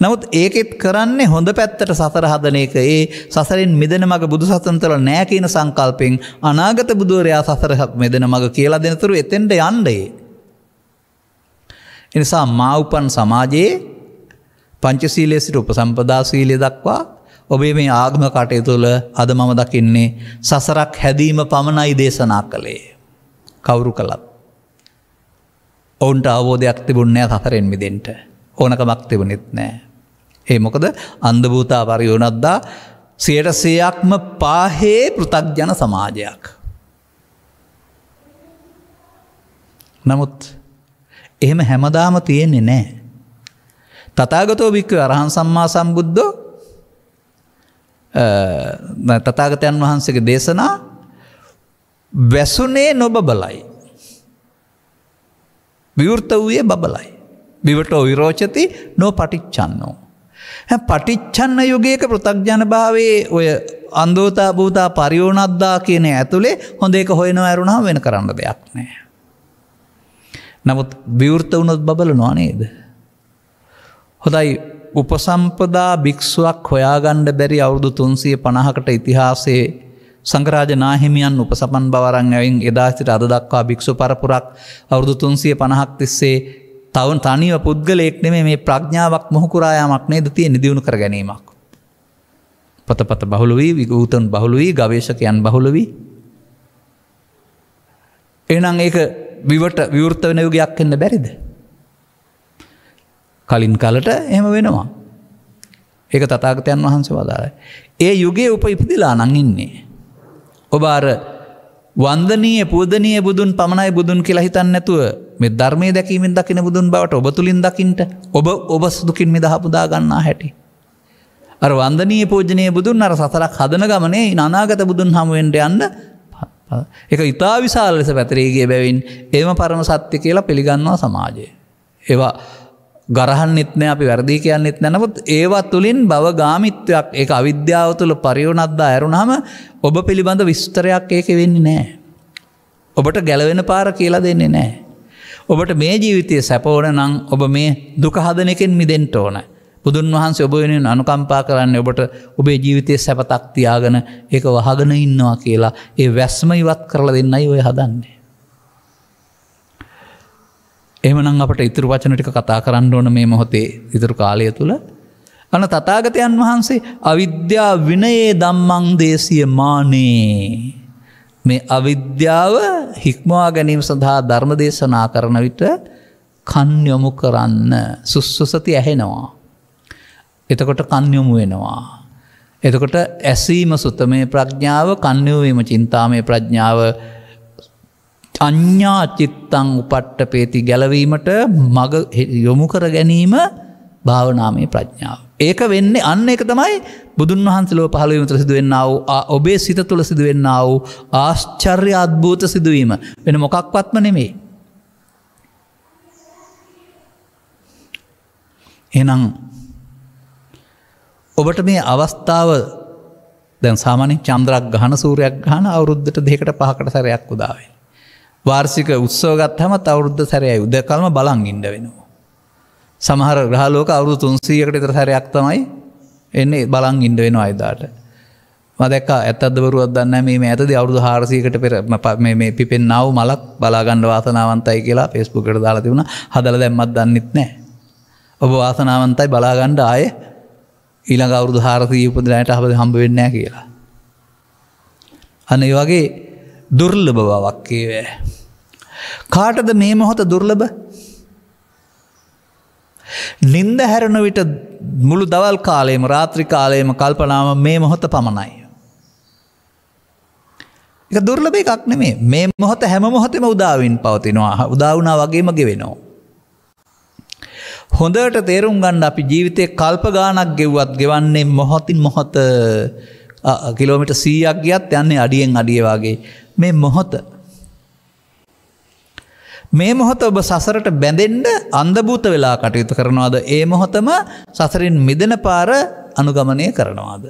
නමුත් ඒකෙත් කරන්නේ හොඳ පැත්තට සසර හදන එක. ඒ සසරෙන් මිදෙන මග බුදු සසුන තුළ නෑ කියන සංකල්පෙන් අනාගත බුදුවරයා සසර මිදෙන මග කියලා දෙනතුරු එතෙන්ට යන්නේ. ඒ නිසා මා උපන් සමාජයේ පංචශීලයේ සිට උපසම්පදා සීලය දක්වා ඔබේ මේ ආගම කටයුතු තුළ අද මම දකින්නේ සසරක් හැදීම පමණයි දේශනා කළේ. කවුරු කළත්. ඔවුන්ට අවබෝධයක් තිබුණේ නැහැ සසරෙන් මිදෙන්න. ඕනකමක් තිබුණෙත් නැහැ. ඒ මොකද අන්ධ භූතා පරියෝනද්දා 100%ක්ම පාහේ පෘථග්ජන සමාජයක්. නමුත් එහෙම හැමදාම තියෙන්නේ නැහැ. තථාගතෝ භික්ඛවේ අරහං සම්මා සම්බුද්ධෝ තථාගතයන් වහන්සේගේ දේශනා වැසුනේ නොබබලයි. විවෘත වූයේ බබලයි. විවටෝ විරෝචති නෝ පටිච්චන්නෝ. පටිච්චන්න යුගයක පෘථග්ජන භාවයේ ඔය අන්ධෝතා භූතා පරියෝනද්දා කියන ඇතුලේ හොඳ එක හොයනවා ඇරුණාම වෙන කරන්න දෙයක් නැහැ. නමුත් විවෘත වුණොත් බබලනවා නේද? හොඳයි උපසම්පදා භික්ෂුවක් හොයාගන්න බැරි අවුරුදු 350කට ඉතිහාසයේ සංඝරාජ නාහිමියන් උපසපන් බව අරන් ඇවින් එදා සිට අද දක්වා භික්ෂු පරපුරක් අවුරුදු 350ක් තිස්සේ තනිව පුද්ගලයෙක් නෙමෙයි මේ ප්‍රඥාවක් මොහුකුරා යාමක් නේද තියෙන්නේ දිනු කර ගැනීමක්. පතපත බහුල වී විගූතන් බහුල වී ගවේෂකයන් බහුල වී එහෙනම් ඒක විවෘත වෙන යුගයක් වෙන්න බැරිද? කලින් කාලට එහෙම වෙනවා. ඒක තථාගතයන් වහන්සේ වදාළා. ඒ යුගයේ ඉපදිලා නම් ඉන්නේ. ඔබ අර වන්දනීය පූජනීය බුදුන් පමණයි බුදුන් කියලා හිතන්නේ නැතුව මේ ධර්මයේ දැකීමෙන් දකින බුදුන් බවට ඔබ තුලින් දකින්න ඔබ දුකින් මිදහපු දා ගන්නා හැටි. අර වන්දනීය පූජනීය බුදුන් අර සතරක් හදන ගමනේ අනාගත බුදුන් හමු වෙන්න යන්න ඒක ඊටා විශාල ලෙස පැතිරී ගිය බැවින් ඒම පරම සත්‍ය කියලා පිළිගන්නවා සමාජය. ඒවා ගරහන්නෙත් නෑ අපි වැරදි කියන්නෙත් නෑ. නමුත් ඒවා තුලින් භවගාමිත්වයක් ඒක අවිද්‍යාව තුළ පරියෝනද්දා ඇරුණාම ඔබ පිළිබඳ විස්තරයක් ඒකේ වෙන්නේ නෑ. ඔබට ගැලවෙන පාර කියලා දෙන්නේ නෑ. ඔබට මේ ජීවිතයේ සැප ඕන නම් ඔබ මේ දුක හදන එකෙන් මිදෙන්න ඕන. බුදුන් වහන්සේ ඔබ වෙනුවෙන් අනුකම්පා කරන්නේ ඔබට ඔබේ ජීවිතයේ සැපතක් තියාගෙන ඒක වහගෙන ඉන්නවා කියලා. ඒ වැස්ම ඉවත් කරලා දෙන්නයි ඔය හදන්නේ. එහෙමනම් අපට ඉතුරු වචන ටික කතා කරන්න ඕන මේ මොහොතේ ඉතුරු කාලය තුල. අන තථාගතයන් වහන්සේ අවිද්‍යා විනයේ ධම්මං දේශිය මානේ මේ අවිද්‍යාව හික්මවා ගැනීම සඳහා ධර්ම දේශනා කරන විට කන් යොමු කරන්න සුස්සසති ඇහෙනවා. එතකොට කන් යොමු වෙනවා. එතකොට ඇසීම සුතමේ ප්‍රඥාව, කන් යොමු වීම චින්තාමේ ප්‍රඥාව, අඤ්ඤා චිත්තං උපට්ඨපේති ගැලවීමට මග යොමු කර ගැනීම භාවනාමය ප්‍රඥාව. ඒක වෙන්නේ අන්න ඒක තමයි බුදුන් වහන්සේ ලෝ පහළ වීම තුළ සිදුවෙන්නා වූ ඔබේ සිත තුළ සිදුවෙන්නා වූ ආශ්චර්ය අద్භූත සිදුවීම. වෙන මොකක්වත්ම නෙමෙයි. එහෙනම් ඔබට මේ අවස්ථාව දැන් සාමාන්‍යයෙන් චන්ද්‍රක් ගහන සූර්යයක් ගහන අවුරුද්දට දෙකකට පහකට සැරයක් උදා වෙනවා. වාර්ෂික උත්සව ගත්තම අවුරුද්ද සැරයයි උදකල්ම බලන් ඉන්න වෙනවා. සමහර ග්‍රහලෝක අවුරුදු 300කට විතර සැරයක් තමයි එන්නේ බලන් ඉන්න වෙනවා එදාට. මම දැක්කා ඇත්තද බරුවක් දන්නේ නැහැ මේ ඈතදී අවුරුදු 400කට පෙර මේ පිපෙන්නා වූ මලක් බලා ගන්න වාසනාවන්තයි කියලා Facebook එකට දාලා තිබුණා. හදලා දැම්මත් දන්නෙත් නැහැ. ඔබ වාසනාවන්තයි බලා ගන්න ආයේ ඊළඟ අවුරුදු 400 උපදිනාට හම්බ වෙන්නේ නැහැ කියලා. අනේ වගේ දුර්ලභ බවක් ඒවේ. කාටද මේ මොහොත දුර්ලභ? නින්ද හැරෙන විට මුළු දවල් කාලයේම රාත්‍රී කාලයේම කල්පනාව මේ මොහොත පමණයි. ඒක දුර්ලභ එකක් නෙමෙයි. මේ මොහොත හැම මොහොතෙම උදාවින් පවතිනවා. උදා වුණා වගේම ගෙවෙනවා. හොඳට තේරුම් ගන්න අපි ජීවිතේ කල්ප ගාණක් ගෙවුවත් ගෙවන්නේ මොහොතින් මොහොත කිලෝමීටර් 100ක් ගියත් යන්නේ අඩියෙන් අඩිය වගේ. මේ මොහොත ඔබ සසරට බැඳෙන්න අන්ධබූත වෙලා කටයුතු කරනවාද? ඒ මොහොතම සසරින් මිදෙන පාර අනුගමනය කරනවාද?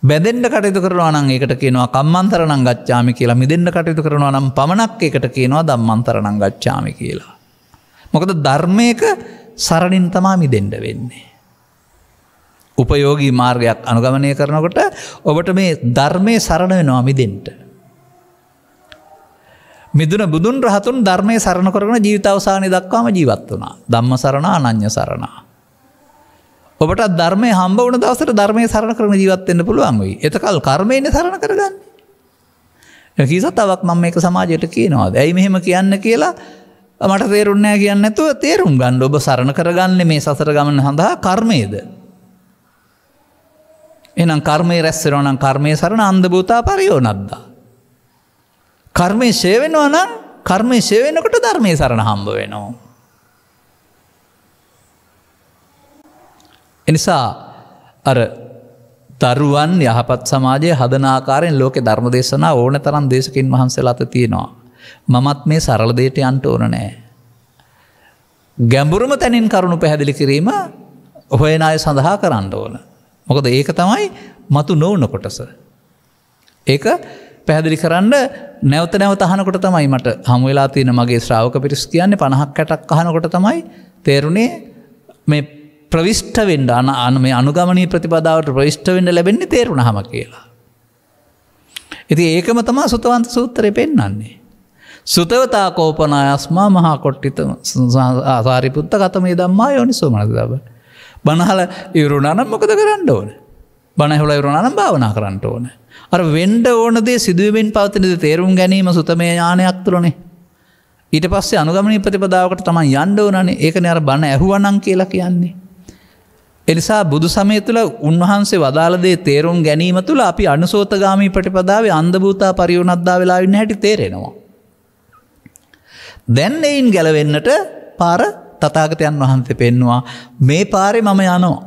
බැඳෙන්න කටයුතු කරනවා නම් ඒකට කියනවා කම්මන්තරණං ගච්ඡාමි කියලා. මිදෙන්න කටයුතු කරනවා නම් පමණක් ඒකට කියනවා ධම්මන්තරණං ගච්ඡාමි කියලා. මොකද ධර්මයක සරණින් තමයි මිදෙන්න වෙන්නේ. උපයෝගී මාර්ගයක් අනුගමනය කරනකොට ඔබට මේ ධර්මයේ සරණ වෙනවා මිදෙන්න. මිදුන බුදුන් රහතුන් ධර්මයේ සරණ කරගෙන ජීවිත අවසානයේ දක්වාම ජීවත් වුණා. ධම්ම සරණ අනඤ්‍ය සරණ. ඔබට ධර්මය හම්බ වුණ දවසට ධර්මය සරණ කරන ජීවත් වෙන්න පුළුවන් වෙයි. එතකල් කර්මයනේ සරණ කරගන්නේ. කිසතාවක් මම මේක සමාජයට කියනවා. ඇයි මෙහෙම කියන්න කියලා මට තේරුන්නේ නැහැ කියන්නේ නැතුව තේරුම් ගන්න. ඔබ සරණ කරගන්නේ මේ සසර ගමන සඳහා කර්මයේද? එහෙනම් කර්මයේ රැස් වෙනවා නම් කර්මයේ සරණ අන්ධ භූතා පරියෝනද්දා. කර්මයේ ෂේ වෙනවා නම් කර්මයේ ෂේ වෙනකොට ධර්මයේ සරණ හම්බ වෙනවා. එනිසා අර දරුවන් යහපත් සමාජයේ හදන ආකාරයෙන් ලෝකේ ධර්ම දේශනා ඕන තරම් දේශකින් වහන්සේලා අත තියෙනවා. මමත් මේ සරල දෙයට යන්න ඕන නෑ. ගැඹුරුම තැනින් කරුණු පැහැදිලි කිරීම හොයන අය සඳහා කරන්න ඕන. මොකද ඒක තමයි මතු නොවුන කොටස. ඒක පැහැදිලි කරන්න නැවත නැවත අහනකොට තමයි මට හමු වෙලා තියෙන මගේ ශ්‍රාවක පිරිස් කියන්නේ 50ක් 60ක් අහනකොට තමයි තේරුනේ මේ ප්‍රවිෂ්ඨ වෙන්න මේ අනුගමනීය ප්‍රතිපදාවට ප්‍රවිෂ්ඨ වෙන්න ලැබෙන්නේ තේරුණාම කියලා. ඉතින් ඒකම තමයි සුතවන්ත සූත්‍රයේ පෙන්නන්නේ. සුතවතා කෝපනායස්මා මහා කොට්ටිත සාරිපුත්ත කතමේ ධම්මා යෝනිසෝ මනසිකාරය. බණහල ඉවරුණා නම් මොකද කරන්න ඕනේ? බණ ඇහුලා ඉවරුණා නම් භාවනා කරන්න ඕනේ. අර වෙන්න ඕන දේ සිදුවෙමින් පවතින දේ තේරුම් ගැනීම සුතමේ ඥානයක් තුළනේ. ඊට පස්සේ අනුගමනීය ප්‍රතිපදාවකට තමයි යන්න ඕනනේ. ඒකනේ අර බණ ඇහුවනම් කියලා කියන්නේ. එනිසා බුදු සමය තුළ උන්වහන්සේ වදාළ දේ තේරුම් ගැනීම තුළ අපි අනුසෝතගාමී ප්‍රතිපදාවේ අන්ධ භූතා පරියෝනද්දා වෙලා ඉන්න හැටි තේරෙනවා. දැන් එයින් ගැලවෙන්නට පාර තථාගතයන් වහන්සේ පෙන්නවා මේ පාරේ මම යනවා.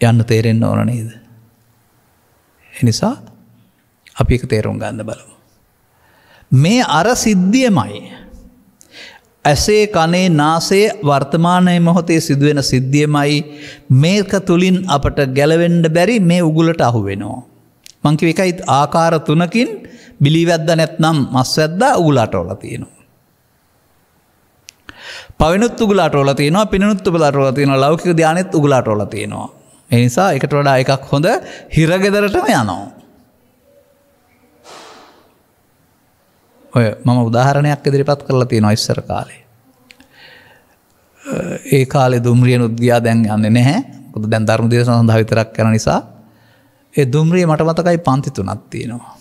යන්න තේරෙන්න ඕන නේද? එනිසා අපි ඒක තේරුම් ගන්න බලමු. මේ අර සිද්ධියමයි ඇසේ කනේ නාසයේ වර්තමානයේ මොහොතේ සිදුවෙන සිද්ධියමයි මේක තුලින් අපට ගැලවෙන්න බැරි මේ උගුලට අහු වෙනවා. මං කිව්ව එකයි ආකාර තුනකින් බිලිවැද්ද නැත්නම් මස් වැද්දා උගුලට වල තියෙනවා. පවෙනුත් උගුලට වල තියෙනවා, පිනුත් උගුලට වල තියෙනවා, ලෞකික ධානයත් උගුලට වල තියෙනවා. ඒ නිසා එකට වඩා එකක් හොඳ හිරගෙදරටම යනවා. ඔය මම උදාහරණයක් ඉදිරිපත් කරලා තියෙනවා ඉස්සර කාලේ. ඒ කාලේ දුම්රියනුත් ගියා දැන් යන්නේ නැහැ. මොකද දැන් ධර්ම දේශනා සඳහා විතරක් කරන නිසා. ඒ දුම්රිය මට මතකයි පන්ති 3ක් තියෙනවා.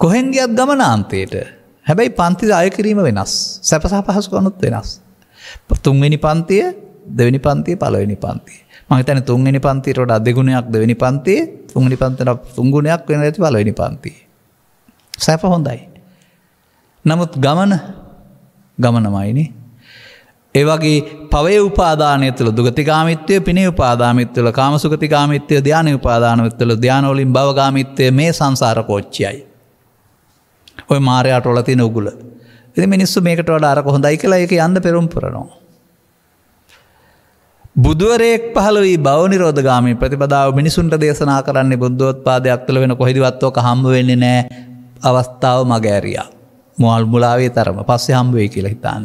කොහෙන් ගියත් ගමනාන්තයට. හැබැයි පන්ති අය කිරීම වෙනස්. සැප සහ පහසුකම්ත් වෙනස්. 3 වෙනි පන්තිය, 2 වෙනි පන්තිය, 5 වෙනි පන්තිය. මම හිතන්නේ 3 වෙනි පන්තියට වඩා 2 ගුණයක් 2 වෙනි පන්තියේ, 3 වෙනි පන්තියට 3 ගුණයක් වෙන ඇති 5 වෙනි පන්තියේ. සැප හොඳයි. නමුත් ගමනමයිනේ. ඒ වගේ පවේ උපාදානය තුළ දුගතිගාමිත්වය, පිනේ උපාදානය තුළ කාමසුගතිගාමිත්වය, ධානය උපාදානය තුළ ධාන වලින් භවගාමිත්වය මේ සංසාර කෝච්චියයි. ඔය මායයට වල තියෙන උගුල. ඉතින් මිනිස්සු මේකට වඩා අරක හොඳයි කියලා ඒක යන්න පෙරම් පුරනවා. බුදුවරයෙක් පහළ වී භව නිරෝධගාමී ප්‍රතිපදාව මිනිසුන්ට දේශනා කරන්නේ බුද්ධෝත්පාදයක් තුළ වෙන කොහෙදිවත් ඔක හම්බ වෙන්නේ නැහැ. අවස්ථාව මග ඇරියා. මුලාවේ තරම පස්සේ හම්බ වෙයි කියලා හිතාන.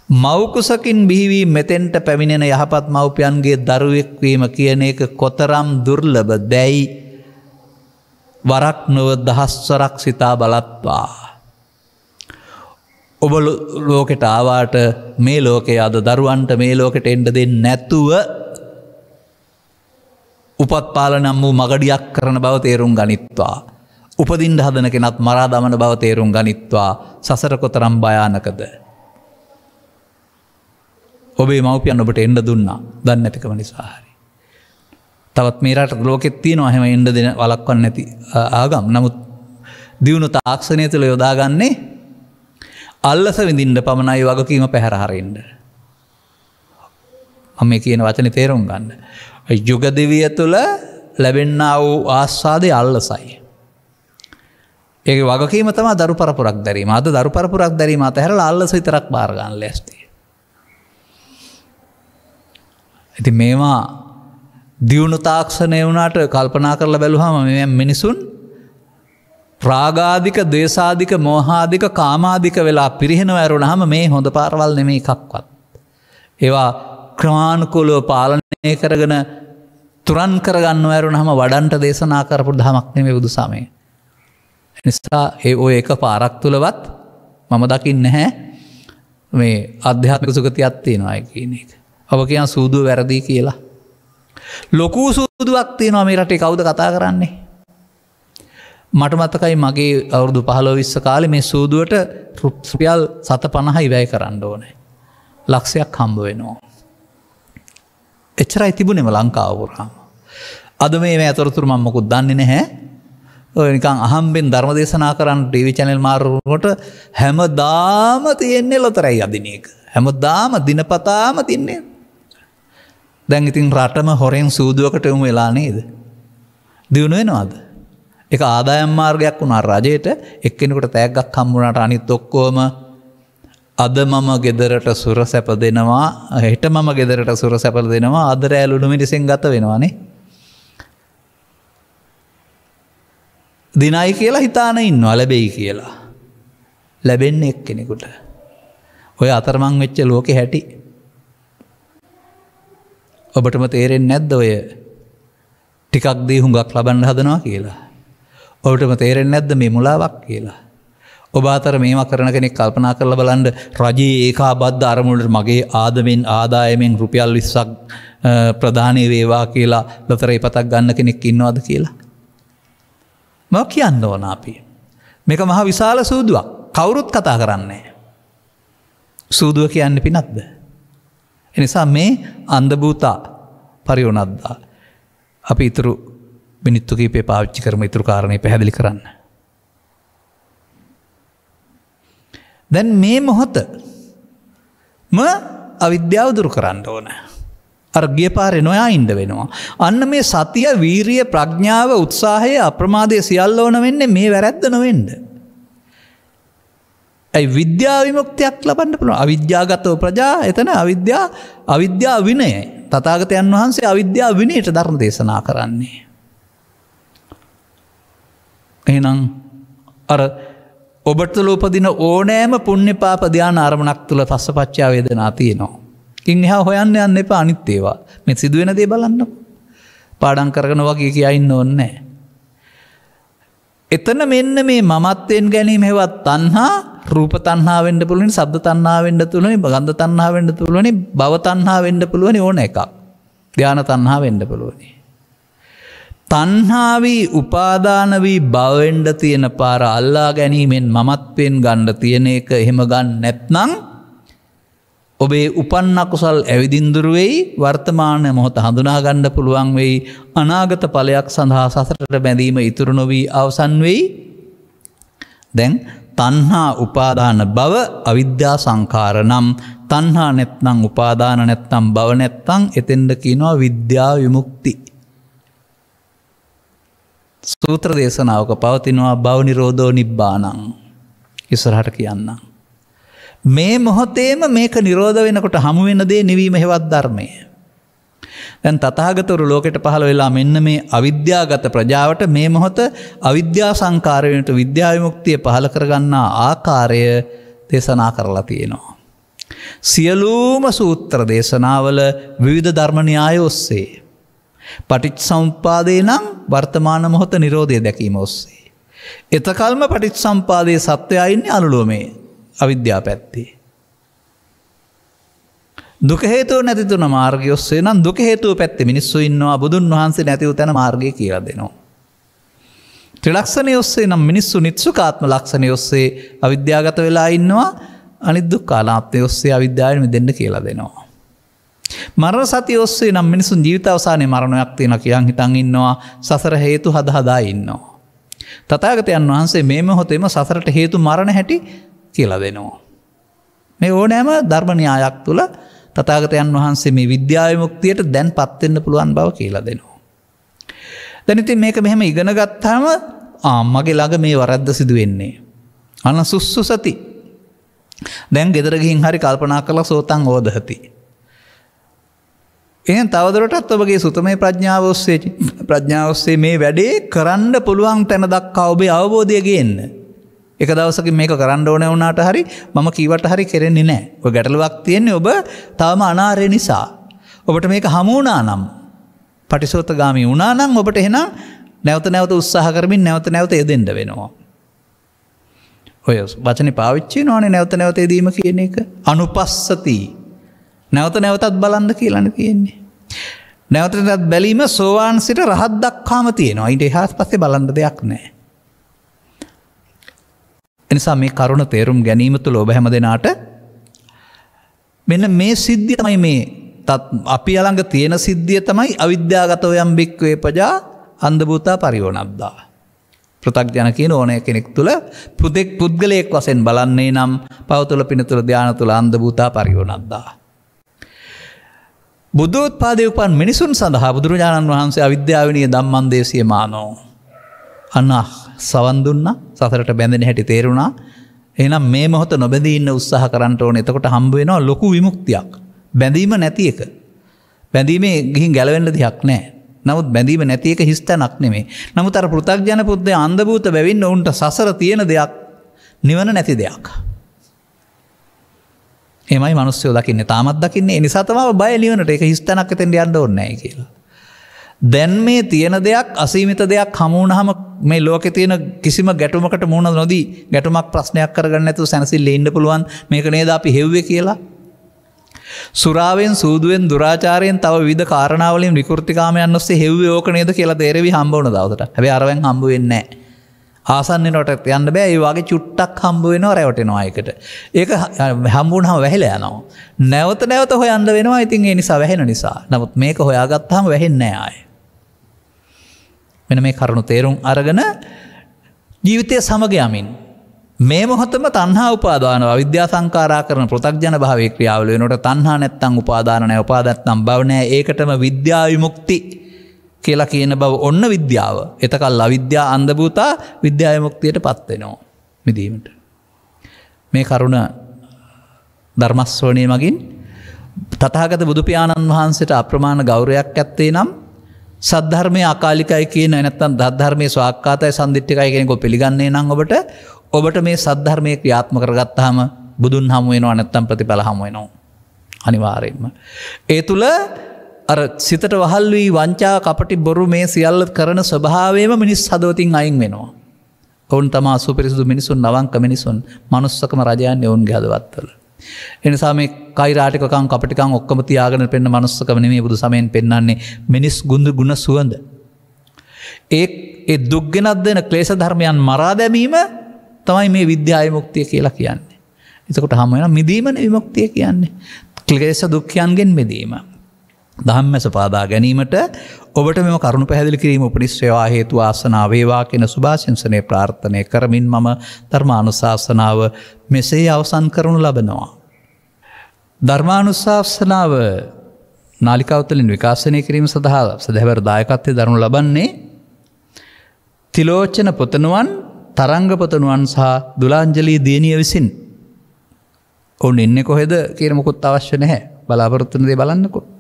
මව්කුසකින් බිහිවී මෙතෙන්ට පැමිණෙන යහපත් මව්පියන්ගේ දරුවෙක් වීම කියන එක කොතරම් දුර්ලභ දැයි වරක් නොව දහස්වරක් සිතා බලත්වා. ඔබ ලෝකෙට ආවාට මේ ලෝකයේ අද දරුවන්ට මේ ලෝකෙට එන්න දෙන්නේ නැතුව උපත් පාලනම් වූ මගඩියක් කරන බව තේරුම් ගනිත්වා. උපදින්න හදන කෙනත් මරා දමන බව තේරුම් ගනිත්වා. සසර කොතරම් භයානකද. ඔබේ මව්පියන් ඔබට එන්න දුන්නා. දන්නේ නැතිකම නිසා හරි. තවත් මේ රට ලෝකෙත් තියෙනවා එහෙම එන්න දෙන වළක්වන්න නැති ආගම්. නමුත් දියුණු තාක්ෂණය තුළ යොදාගන්නේ අල්ලස විඳින්න පමණයි වගකීම පැහැර හරින්න. මම මේ කියන වචනේ තේරුම් ගන්න. යුග දිවිය තුළ ලැබෙන්නා වූ ආස්වාදයේ අල්ලසයි. ඒකේ වගකීම තමයි දරු පරපුරක් දැරීම. අද දරු පරපුරක් දැරීම අතහැරලා අල්ලස විතරක් බාර ගන්න ලෑස්ති. ඉතින් මේවා දියුණු තාක්ෂණය වුණාට කල්පනා කරලා බැලුවාම මේ මිනිසුන් රාගාධික, ද්වේෂාධික, මෝහාධික, කාමාධික වෙලා පිරිහෙනව ඇරුණාම මේ හොඳ පාරවල් නෙමෙයි එකක්වත්. ඒවා ක්‍රමානුකූලව පාලනය කරගෙන තුරන් කරගන්නව ඇරුණාම වඩන්ට දේශනා කරපු ධමයක් නෙමෙයි බුදු සමය. නිසා ඒ ඔය එක පාරක් තුලවත් මම දකින්නේ නැහැ මේ අධ්‍යාත්මික සුගතියක් තියෙනවා කියන එක. ඔබ කියන සූදුව වැරදි කියලා. ලොකු සූදුවක් තියෙනවා මේ රටේ කවුද කතා කරන්නේ? මට මතකයි මගේ අවුරුදු 15 කාලේ මේ සූදුවට රුපියල් 750යි වැය කරන්න ඕනේ. ලක්ෂයක් හම්බ වෙනවා. එච්චරයි තිබුණේම ලංකාව පුරාම. අද මේ අතරතුර මම මොකුත් දන්නේ නැහැ. ඔය නිකන් අහම්බෙන් ධර්ම දේශනා කරන්න ටීවී channel මාරුවට හැමදාම තියෙන්නේ ලොතරැයි අදින එක. හැමදාම දිනපතාම තින්නේ. දැන් ඉතින් රටම හොරෙන් සූදුවකට යමු වෙලා නේද? දිනු වෙනවද? ඒක ආදායම් මාර්ගයක් වුණා රජයට. එක්කෙනෙකුට තෑග්ගක් හම්බුනාට අනිත් ඔක්කොම අද මම ගෙදරට සුර සැප දෙනවා, හෙට මම ගෙදරට සුර සැප දෙනවා, අද රෑ ලුණු මිරිසෙන් ගත වෙනවානේ. දිනයි කියලා හිතාන ඉන්නවා ලැබෙයි කියලා. ලැබෙන්නේ එක්කෙනෙකුට. ඔය අතරමං වෙච්ච ලෝකෙ හැටි. ඔබටම තේරෙන්නේ නැද්ද ඔය ටිකක් දී හුඟක් ලබන්න හදනවා කියලා? ඔබටම තේරෙන්නේ නැද්ද මේ මුලාවක් කියලා? ඔබ අතර මේවා කරන කෙනෙක් කල්පනා කරලා බලන්න රජයේ ඒකාබද්ධ අරමුණට මගේ ආදායමෙන් රුපියල් 20ක් ප්‍රදානය වේවා කියලා ලොතරැයි පතක් ගන්න කෙනෙක් ඉන්නවද කියලා? මම කියන්න ඕන අපි. මේක මහ විශාල සූදුවක්. කවුරුත් කතා කරන්නේ නැහැ. සූදුව කියන්නේ පිනක්ද? ඒ නිසා මේ අන්ධ භූතා පරිවුණද්දා අපි ඊතුරු මිනිත්තු කිහිපේ පාවිච්චි කරමු ඊතුරු කාරණේ පැහැදිලි කරන්න. දැන් මේ මොහොතම අවිද්‍යාව දුරු කරන්න ඕන. අර ගිය පාරේ නොයා ඉන්න වෙනවා. අන්න මේ සතිය, වීරිය, ප්‍රඥාව, උත්සාහය, අප්‍රමාදය සියල්ල ඕන වෙන්නේ මේ වැරැද්ද නොවෙන්න. ඒ විද්‍යා විමුක්තියක් ලබන්න පුළුවන්. අවිද්‍යාගතව ප්‍රජා එතන අවිද්‍යා විනය. තථාගතයන් වහන්සේ අවිද්‍යා විනයට ධර්ම දේශනා කරන්නේ. එහෙනම් අර ඔබට උපදින ඕනෑම පුණ්‍ය පාප ධාන අරමුණක් තුල පස්සපච්චා වේදනා තියෙනවා. ඉතින් එහා හොයන්න යන්න එපා අනිත් ඒවා. මේ සිදුවෙන දේ බලන්නකො. පාඩම් කරගෙන වගේ කියා ඉන්න ඕනේ නැහැ. එතන මෙන්න මේ මමත්වෙන් ගැනීම හේවත් තණ්හා, රූප තණ්හා වෙන්න පුළුවන්, ශබ්ද තණ්හා වෙන්න පුළුවන්, ගන්ධ තණ්හා වෙන්න පුළුවන්, භව තණ්හා වෙන්න පුළුවන් ඕන එකක්. ධාන තණ්හා වෙන්න පුළුවන්. තණ්හාවී උපාදාන වී භවෙන්න තියෙන පාර අල්ලා ගැනීමෙන් මමත්වෙන් ගන්න තියෙන එක එහෙම ගන්න නැත්නම් ඔබේ උපන්න කුසල් ඇවිදින් දුර වෙයි, වර්තමාන මොහොත හඳුනා ගන්න පුළුවන් වෙයි, අනාගත ඵලයක් සඳහා සසරට බැඳීම ඉතුරු නොවි අවසන් වෙයි. දැන් තණ්හා උපාදාන භව අවිද්‍යා සංඛාර නම් තණ්හා නැත්නම් උපාදාන නැත්නම් භව නැත්නම් එතෙන්ද කියනවා විද්‍යා විමුක්ති. සූත්‍ර දේශනාවක පවතිනවා භව නිරෝධෝ නිබ්බානං. ඉස්සරහට කියන්නම්. මේ මොහොතේම මේක නිරෝධ වෙනකොට හමු වෙන දේ නිවීම හේවත් ධර්මය. දැන් තථාගතවරු ලෝකෙට පහළ වෙලා මෙන්න මේ අවිද්‍යාගත ප්‍රජාවට මේ මොහොත අවිද්‍යා සංකාර වෙනට විද්‍යා විමුක්තිය පහළ කරගන්නා ආකාරය දේශනා කරලා තියෙනවා. සියලුම සූත්‍ර දේශනාවල විවිධ ධර්ම න්‍යාය ඔස්සේ පටිච්චසමුප්පාදේ නම් වර්තමාන මොහොත නිරෝධය දැකීම ඔස්සේ. එතකල්ම පටිච්චසමුපාදයේ සත්‍යය ඉන්නේ අනුලෝමයේ අවිද්‍යාව පැත්තේ. දුක හේතුව නැති තුන මාර්ගය ඔස්සේ නම් දුක හේතුව පැත්තේ මිනිස්සු ඉන්නවා. බුදුන් වහන්සේ නැති උතන මාර්ගය කියලා දෙනවා. ත්‍රිලක්ෂණය ඔස්සේ නම් මිනිස්සු නිත්සුකාත්ම ලක්ෂණය ඔස්සේ අවිද්‍යාවගත වෙලා ඉන්නවා. අනිත් දුක්ඛානාත්මය ඔස්සේ අවිද්‍යාවෙන් මිදෙන්න කියලා දෙනවා. මරණ සතිය ඔස්සේ නම් මිනිසුන් ජීවිත අවසානයේ මරණයක් තියෙනවා කියන් හිතන් ඉන්නවා. සසර හේතු හදා ඉන්නවා. තථාගතයන් වහන්සේ මේ මොහොතේම සසරට හේතු මරණ හැටි කියලා දෙනවා. මේ ඕනෑම ධර්ම න්‍යායක් තුල තථාගතයන් වහන්සේ මේ විද්‍යා විමුක්තියට දැන්පත් වෙන්න පුළුවන් බව කියලා දෙනවා. දැන් ඉතින් මේක මෙහෙම ඉගෙන ගත්තාම මගේ ළඟ මේ වරද්ද සිදු වෙන්නේ. අනසුස්සසති. දැන් ගෙදර ගිහින් හරි කල්පනා කරලා සෝතං ඕදහති. එහෙනම් තවදුරටත් ඔබගේ සුතමේ ප්‍රඥාව ඔස්සේ මේ වැඩේ කරන්න පුළුවන් තැන දක්වා ඔබේ අවබෝධය ගේන්න. එක දවසකින් මේක කරන්න ඕනේ වුණාට හරි මම කීවට හරි කෙරෙන්නේ නැහැ. ඔය ගැටලුවක් තියෙන්නේ ඔබ තවම අනාරේ නිසා. ඔබට මේක හමු වුණා නම් පටිසෝතගාමී වුණා නම් ඔබට එහෙනම් නැවත නැවත උත්සාහ කරමින් නැවත නැවත යෙදෙන්න වෙනවා. ඔය වචනේ පාවිච්චි වෙනවනේ නැවත නැවත දීම කියන එක. අනුපස්සති. නැවත නැවතත් බලන්න කියලානේ තියෙන්නේ. නැවත නැවතත් බැලීම සෝවාන් සිට රහත් දක්වාම තියෙනවා. ඊට එහාට පස්සේ බලන්න දෙයක් නැහැ. එනිසා මේ කරුණ තේරුම් ගැනීම තුළ ඔබ හැම දෙනාට මෙන්න මේ සිද්ධිය තමයි මේ අපි ළඟ තියෙන සිද්ධිය තමයි අවිද්‍යාගතෝ යම් භික්ඛවේ පජා අන්ධ භූතා පරියෝනද්දා. පෘථග්ජන කියන ඕනෑ කෙනෙක් තුළ පුද්ගලයෙක් වශයෙන් බලන්නේ නම් පව තුළ පින තුළ ධානය තුළ අන්ධ භූතා පරියෝනද්දා. බුද්ධෝත්පාදයේ උපන් මිනිසුන් සඳහා බුදුරජාණන් වහන්සේ අවිද්‍යාවිනීය ධම්මං දේශියමානෝ. අන්න සවන් දුන්නා, සසරට බැඳෙන හැටි තේරුණා. එහෙනම් මේ මොහොත නොබැඳී ඉන්න උත්සාහ කරන්න ඕනේ. එතකොට හම්බ වෙනවා ලොකු විමුක්තියක්. බැඳීම නැති එක. බැඳීමේ ගිහින් ගැලවෙන්න දෙයක් නැහැ. නමුත් බැඳීම නැති එක හිස්තැනක් නෙමෙයි. නමුත් අර පෘථග්ජන පුද්ගලයා අන්ධ භූත වෙවින්න උන්ට සසර තියෙන දෙයක් නිවන නැති දෙයක්. එමයි මිනිස්සු දකින්නේ. තාමත් දකින්නේ. ඒ නිසා තමයි බය නිවනට. ඒක හිස්තැනක් එතෙන් යන්න ඕනේ නැහැ කියලා. දැන් මේ තියෙන දෙයක් අසීමිත දෙයක් හමු වුණාම මේ ලෝකේ තියෙන කිසිම ගැටුමකට මුහුණ නොදී ගැටුමක් ප්‍රශ්නයක් කරගන්න නැතුව සැනසෙල්ල ඉන්න පුළුවන් මේක නේද අපි හෙව්වේ කියලා. සුරාවෙන් සූදුවෙන් දුරාචාරයෙන් තව විවිධ කාරණාවලින් විකෘතිකාමයන් ඔස්සේ හෙව්වේ ඕක නේද කියලා තේරෙවි හම්බ වුණ දවසට. හැබැයි අරවෙන් හම්බ වෙන්නේ නැහැ. ආසන්නෙනට යන්න බෑ. ඒ වගේ චුට්ටක් හම්බ වෙනවා රැවටෙනවා ඒකට. ඒක හම්බ වුණාම වැහිලා යනවා. නැවත නැවත හොයන්න වෙනවා. ඉතින් ඒ නිසා වැහෙන නිසා. නමුත් මේක හොයාගත්තාම වැහෙන්නේ නැහැ ආයේ. මෙන්න මේ කරුණු තේරුම් අරගෙන ජීවිතය සමග යමින් මේ මොහොතම තණ්හා උපාදාන අවිද්‍යා සංඛාරා කරන පෘථග්ජන භාවයේ ක්‍රියාවල වෙනකොට තණ්හා නැත්තම් උපාදාන නැහැ, උපාදාන නැත්තම් භව නැහැ. ඒකටම විද්‍යා විමුක්ති කියලා කියන බව ඔන්න විද්‍යාව. එතකල් අවිද්‍යා අන්ධ භූතා විද්‍යා විමුක්තියටපත් වෙනවා මිදීමට. මේ කරුණ ධර්ම ශ්‍රවණයේ මගින් තථාගත බුදු පියාණන් වහන්සේට අප්‍රමාණ ගෞරවයක් ඇත්තේ නම් සද්ධර්මයේ අකාලිකයි කියන නැත්නම් ධර්මයේ ස්වාක්කාතයි සම්දිට්ඨිකයි කියන එක පිළිගන්නේ නම් ඔබට මේ සද්ධර්මයේ ක්‍රියාත්මක කරගත්තාම බුදුන් හමු වෙනවා නැත්නම් ප්‍රතිඵල හමු වෙනවා අනිවාර්යයෙන්ම. ඒ තුල අර සිතට වහල් වී වංචා කපටි බොරු මේ සියල්ල කරන ස්වභාවයම මිනිස් හදවතින් අයින් වෙනවා. ඔවුන් තමා සුපිරිසුදු මිනිසුන්, නවංක මිනිසුන්, manussකම රජයන්නේ ඔවුන්ගේ හදවත්වල. ඒ නිසා මේ කෛරාටිකකම් කපටිකම් ඔක්කොම තියාගෙන පෙන්න manussකම නෙමෙයි බුදු සමයෙන් පෙන්වන්නේ මිනිස් ගුණ සුවඳ. ඒ දුක් ගෙනත් දෙන ක්ලේශ ධර්මයන් මරා දැමීම තමයි මේ විද්‍යා විමුක්තිය කියලා කියන්නේ. එතකොට හැම වෙනම මිදීමනේ විමුක්තිය කියන්නේ. ක්ලේශ දුක්ඛයන්ගෙන් මිදීම. ධම්මස පාදා ගැනීමට ඔබට මෙම කරුණු පැහැදිලි කිරීම උපනිශ්‍රේවා හේතු ආසනාව වේවා කියන සුභාශිංසනයේ ප්‍රාර්ථනා කරමින් මම ධර්මානුශාසනාව මෙසේ අවසන් කරනු ලබනවා. ධර්මානුශාසනාව නාලිකාව තුළින් විකාශනය කිරීම සඳහා සදහැවැර දායකත්වයේ දරනු ලබන්නේ තිලෝචන පුතණුවන්, තරංග පුතණුවන් සහ දුලාංජලි දියණිය විසින්. ඔවුන් ඉන්නේ කොහෙද කියන මොකුත් අවශ්‍ය නැහැ. බලාපොරොත්තු වෙන දේ බලන්නකෝ.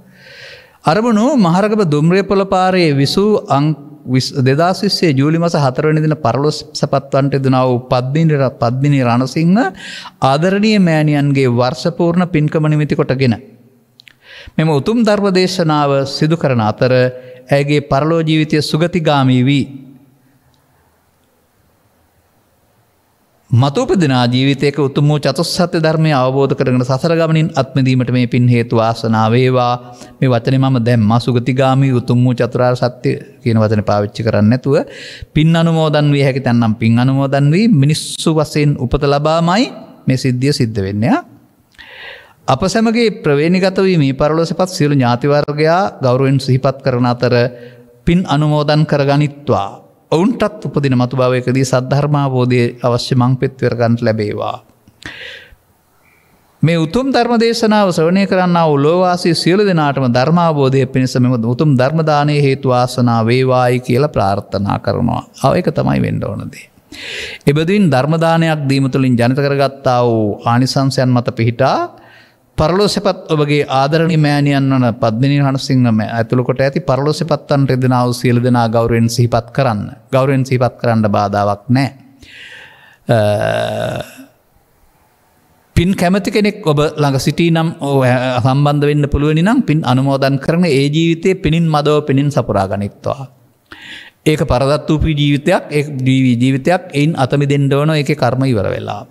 අරමුණු මහරගම දුම්රියපොළ පාරේ 2020 ජූලි මාස 4 වෙනි දින පරලොස් සපත්වන්ට දෙනා වූ පද්මිනි රණසිංහ ආදරණීය මෑණියන්ගේ වර්ෂ පූර්ණ පින්කම නිමිති කොටගෙන මෙම උතුම් ධර්ම දේශනාව සිදු කරන අතර ඇයගේ පරලෝ ජීවිතය සුගතිගාමී වී මතෝපදිනා ජීවිතයක උතුම් වූ චතුස්සත්‍ය ධර්මය අවබෝධ කරගෙන සසර ගමනින් අත්මිදීමට මේ පින් හේතු වාසනාව වේවා. මේ වචනේ මම දැම්මා සුගතිගාමී උතුම් වූ චතුරාර්ය සත්‍ය කියන වචනේ පාවිච්චි කරන්නේ නැතුව පින් අනුමෝදන් විය හැකි තැන්නම් පින් අනුමෝදන් වී මිනිස්සු වශයෙන් උපත ලබාමයි මේ සිද්ධිය සිද්ධ වෙන්නේ. අප සැමගේ ප්‍රවේණිගත වී මේ පරලෝසපත් සියලු ඥාති වර්ගයා ගෞරවයෙන් සිහිපත් කරන අතර පින් අනුමෝදන් කරගනිත්වා. ඔවුන්ටත් උපදින මතු භවයකදී සද්ධර්මාවබෝධයේ අවශ්‍ය මංපෙත් කරගන්නට ලැබේවා. මේ උතුම් ධර්ම දේශනාව ශ්‍රවණය කරන්නා වූ ලෝවාසී සියලු දෙනාටම ධර්මාවබෝධය පිණිස මෙම උතුම් ධර්ම දානයේ හේතු වාසනා වේවායි කියලා ප්‍රාර්ථනා කරනවා. ඒක තමයි වෙන්න ඕන දේ. එබැවින් ධර්ම දානයක් දීම තුළින් ජනිත කරගත්තා වූ ආනිසංසයන් මත පිහිටා පරලෝසෙපත් ඔබගේ ආදරණීය මෑණියන් වන පද්මිනි රණසිංහ ඇතුළු කොට ඇති පරලෝසෙපත්වන්ට දෙනා වූ සියලු දෙනා ගෞරවයෙන් සිහිපත් කරන්න. ගෞරවයෙන් සිහිපත් කරන්න බාධාවක් නැහැ. පින් කැමති කෙනෙක් ඔබ ළඟ සිටී නම් සම්බන්ධ වෙන්න පුළුවනි නම් පින් අනුමෝදන් කරන ඒ ජීවිතයේ පිනින් මදව පිනින් සපුරා ගනිත්වා. ඒක පරදත්වූපී ජීවිතයක් ඒ ජීවිතයක් එයින් අතමිදෙන්න ඕන ඒකේ කර්ම ඉවර වෙලා.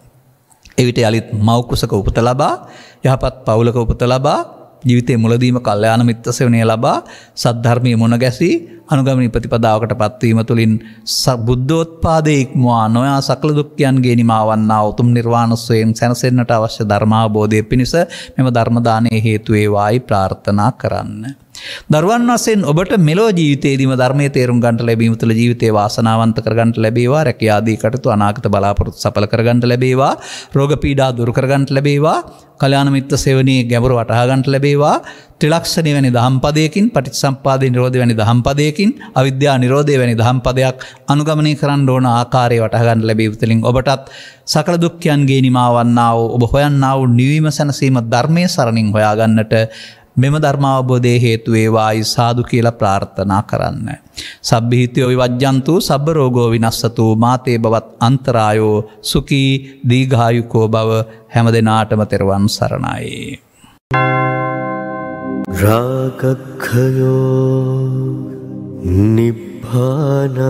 එවිට යලිත් මව්කුසක උපත ලබා යහපත් පවුලක උපත ලබා ජීවිතයේ මුලදීම කල්යාණ මිත්‍ර සේවනය ලබා සද්ධර්මයේ මුණ ගැසී අනුගමන ප්‍රතිපදාවකට පත්වීම තුළින් බුද්ධෝත්පාදයේ ඉක්මවා නොයා සකල දුක්ඛයන්ගේ නිමාවන්නා උතුම් නිර්වාණ සෝයෙන් සැනසෙන්නට අවශ්‍ය ධර්මාවබෝධය පිණිස මෙම ධර්ම දානයේ හේතු වේවායි ප්‍රාර්ථනා කරන්න. දරුවන් වශයෙන් ඔබට මෙලෝ ජීවිතයේදීම ධර්මයේ තේරුම් ගන්නට ලැබීම තුළ ජීවිතේ වාසනාවන්ත කර ගන්නට ලැබේවා. රැකියා ආදී කටයුතු අනාගත බලාපොරොත්තු සඵල කර ගන්නට ලැබේවා. රෝග පීඩා දුරු කර ගන්නට ලැබේවා. කල්‍යාණ මිත්‍ර සේවනයේ ගැඹුර වටහා ගන්නට ලැබේවා. ත්‍රිලක්ෂණය වැනි දහම් පදයකින් පටිච්චසමුප්පාද නිරෝධය වැනි දහම් පදයකින් අවිද්‍යා නිරෝධය වැනි දහම් පදයක් අනුගමනය කරන්න ඕන ආකාරය වටහා ගන්න ලැබීම තුළින් ඔබටත් සකල දුක්ඛයන්ගේ නිමාවන්නා වූ ඔබ හොයන්නා වූ නිවීම සැනසීම ධර්මයේ සරණින් හොයා ගන්නට මෙම ධර්මාවබෝධයේ හේතු වේවායි සාදු කියලා ප්‍රාර්ථනා කරන්න. සබ්බීතියෝ විවජ්ජන්තු සබ්බ රෝගෝ විනස්සතු මාතේ බවත් අන්තරායෝ සුඛී දීඝායුකෝ භව හැම දිනාටම තෙරුවන් සරණයි. රාගක්ඛයෝ නිබ්බානං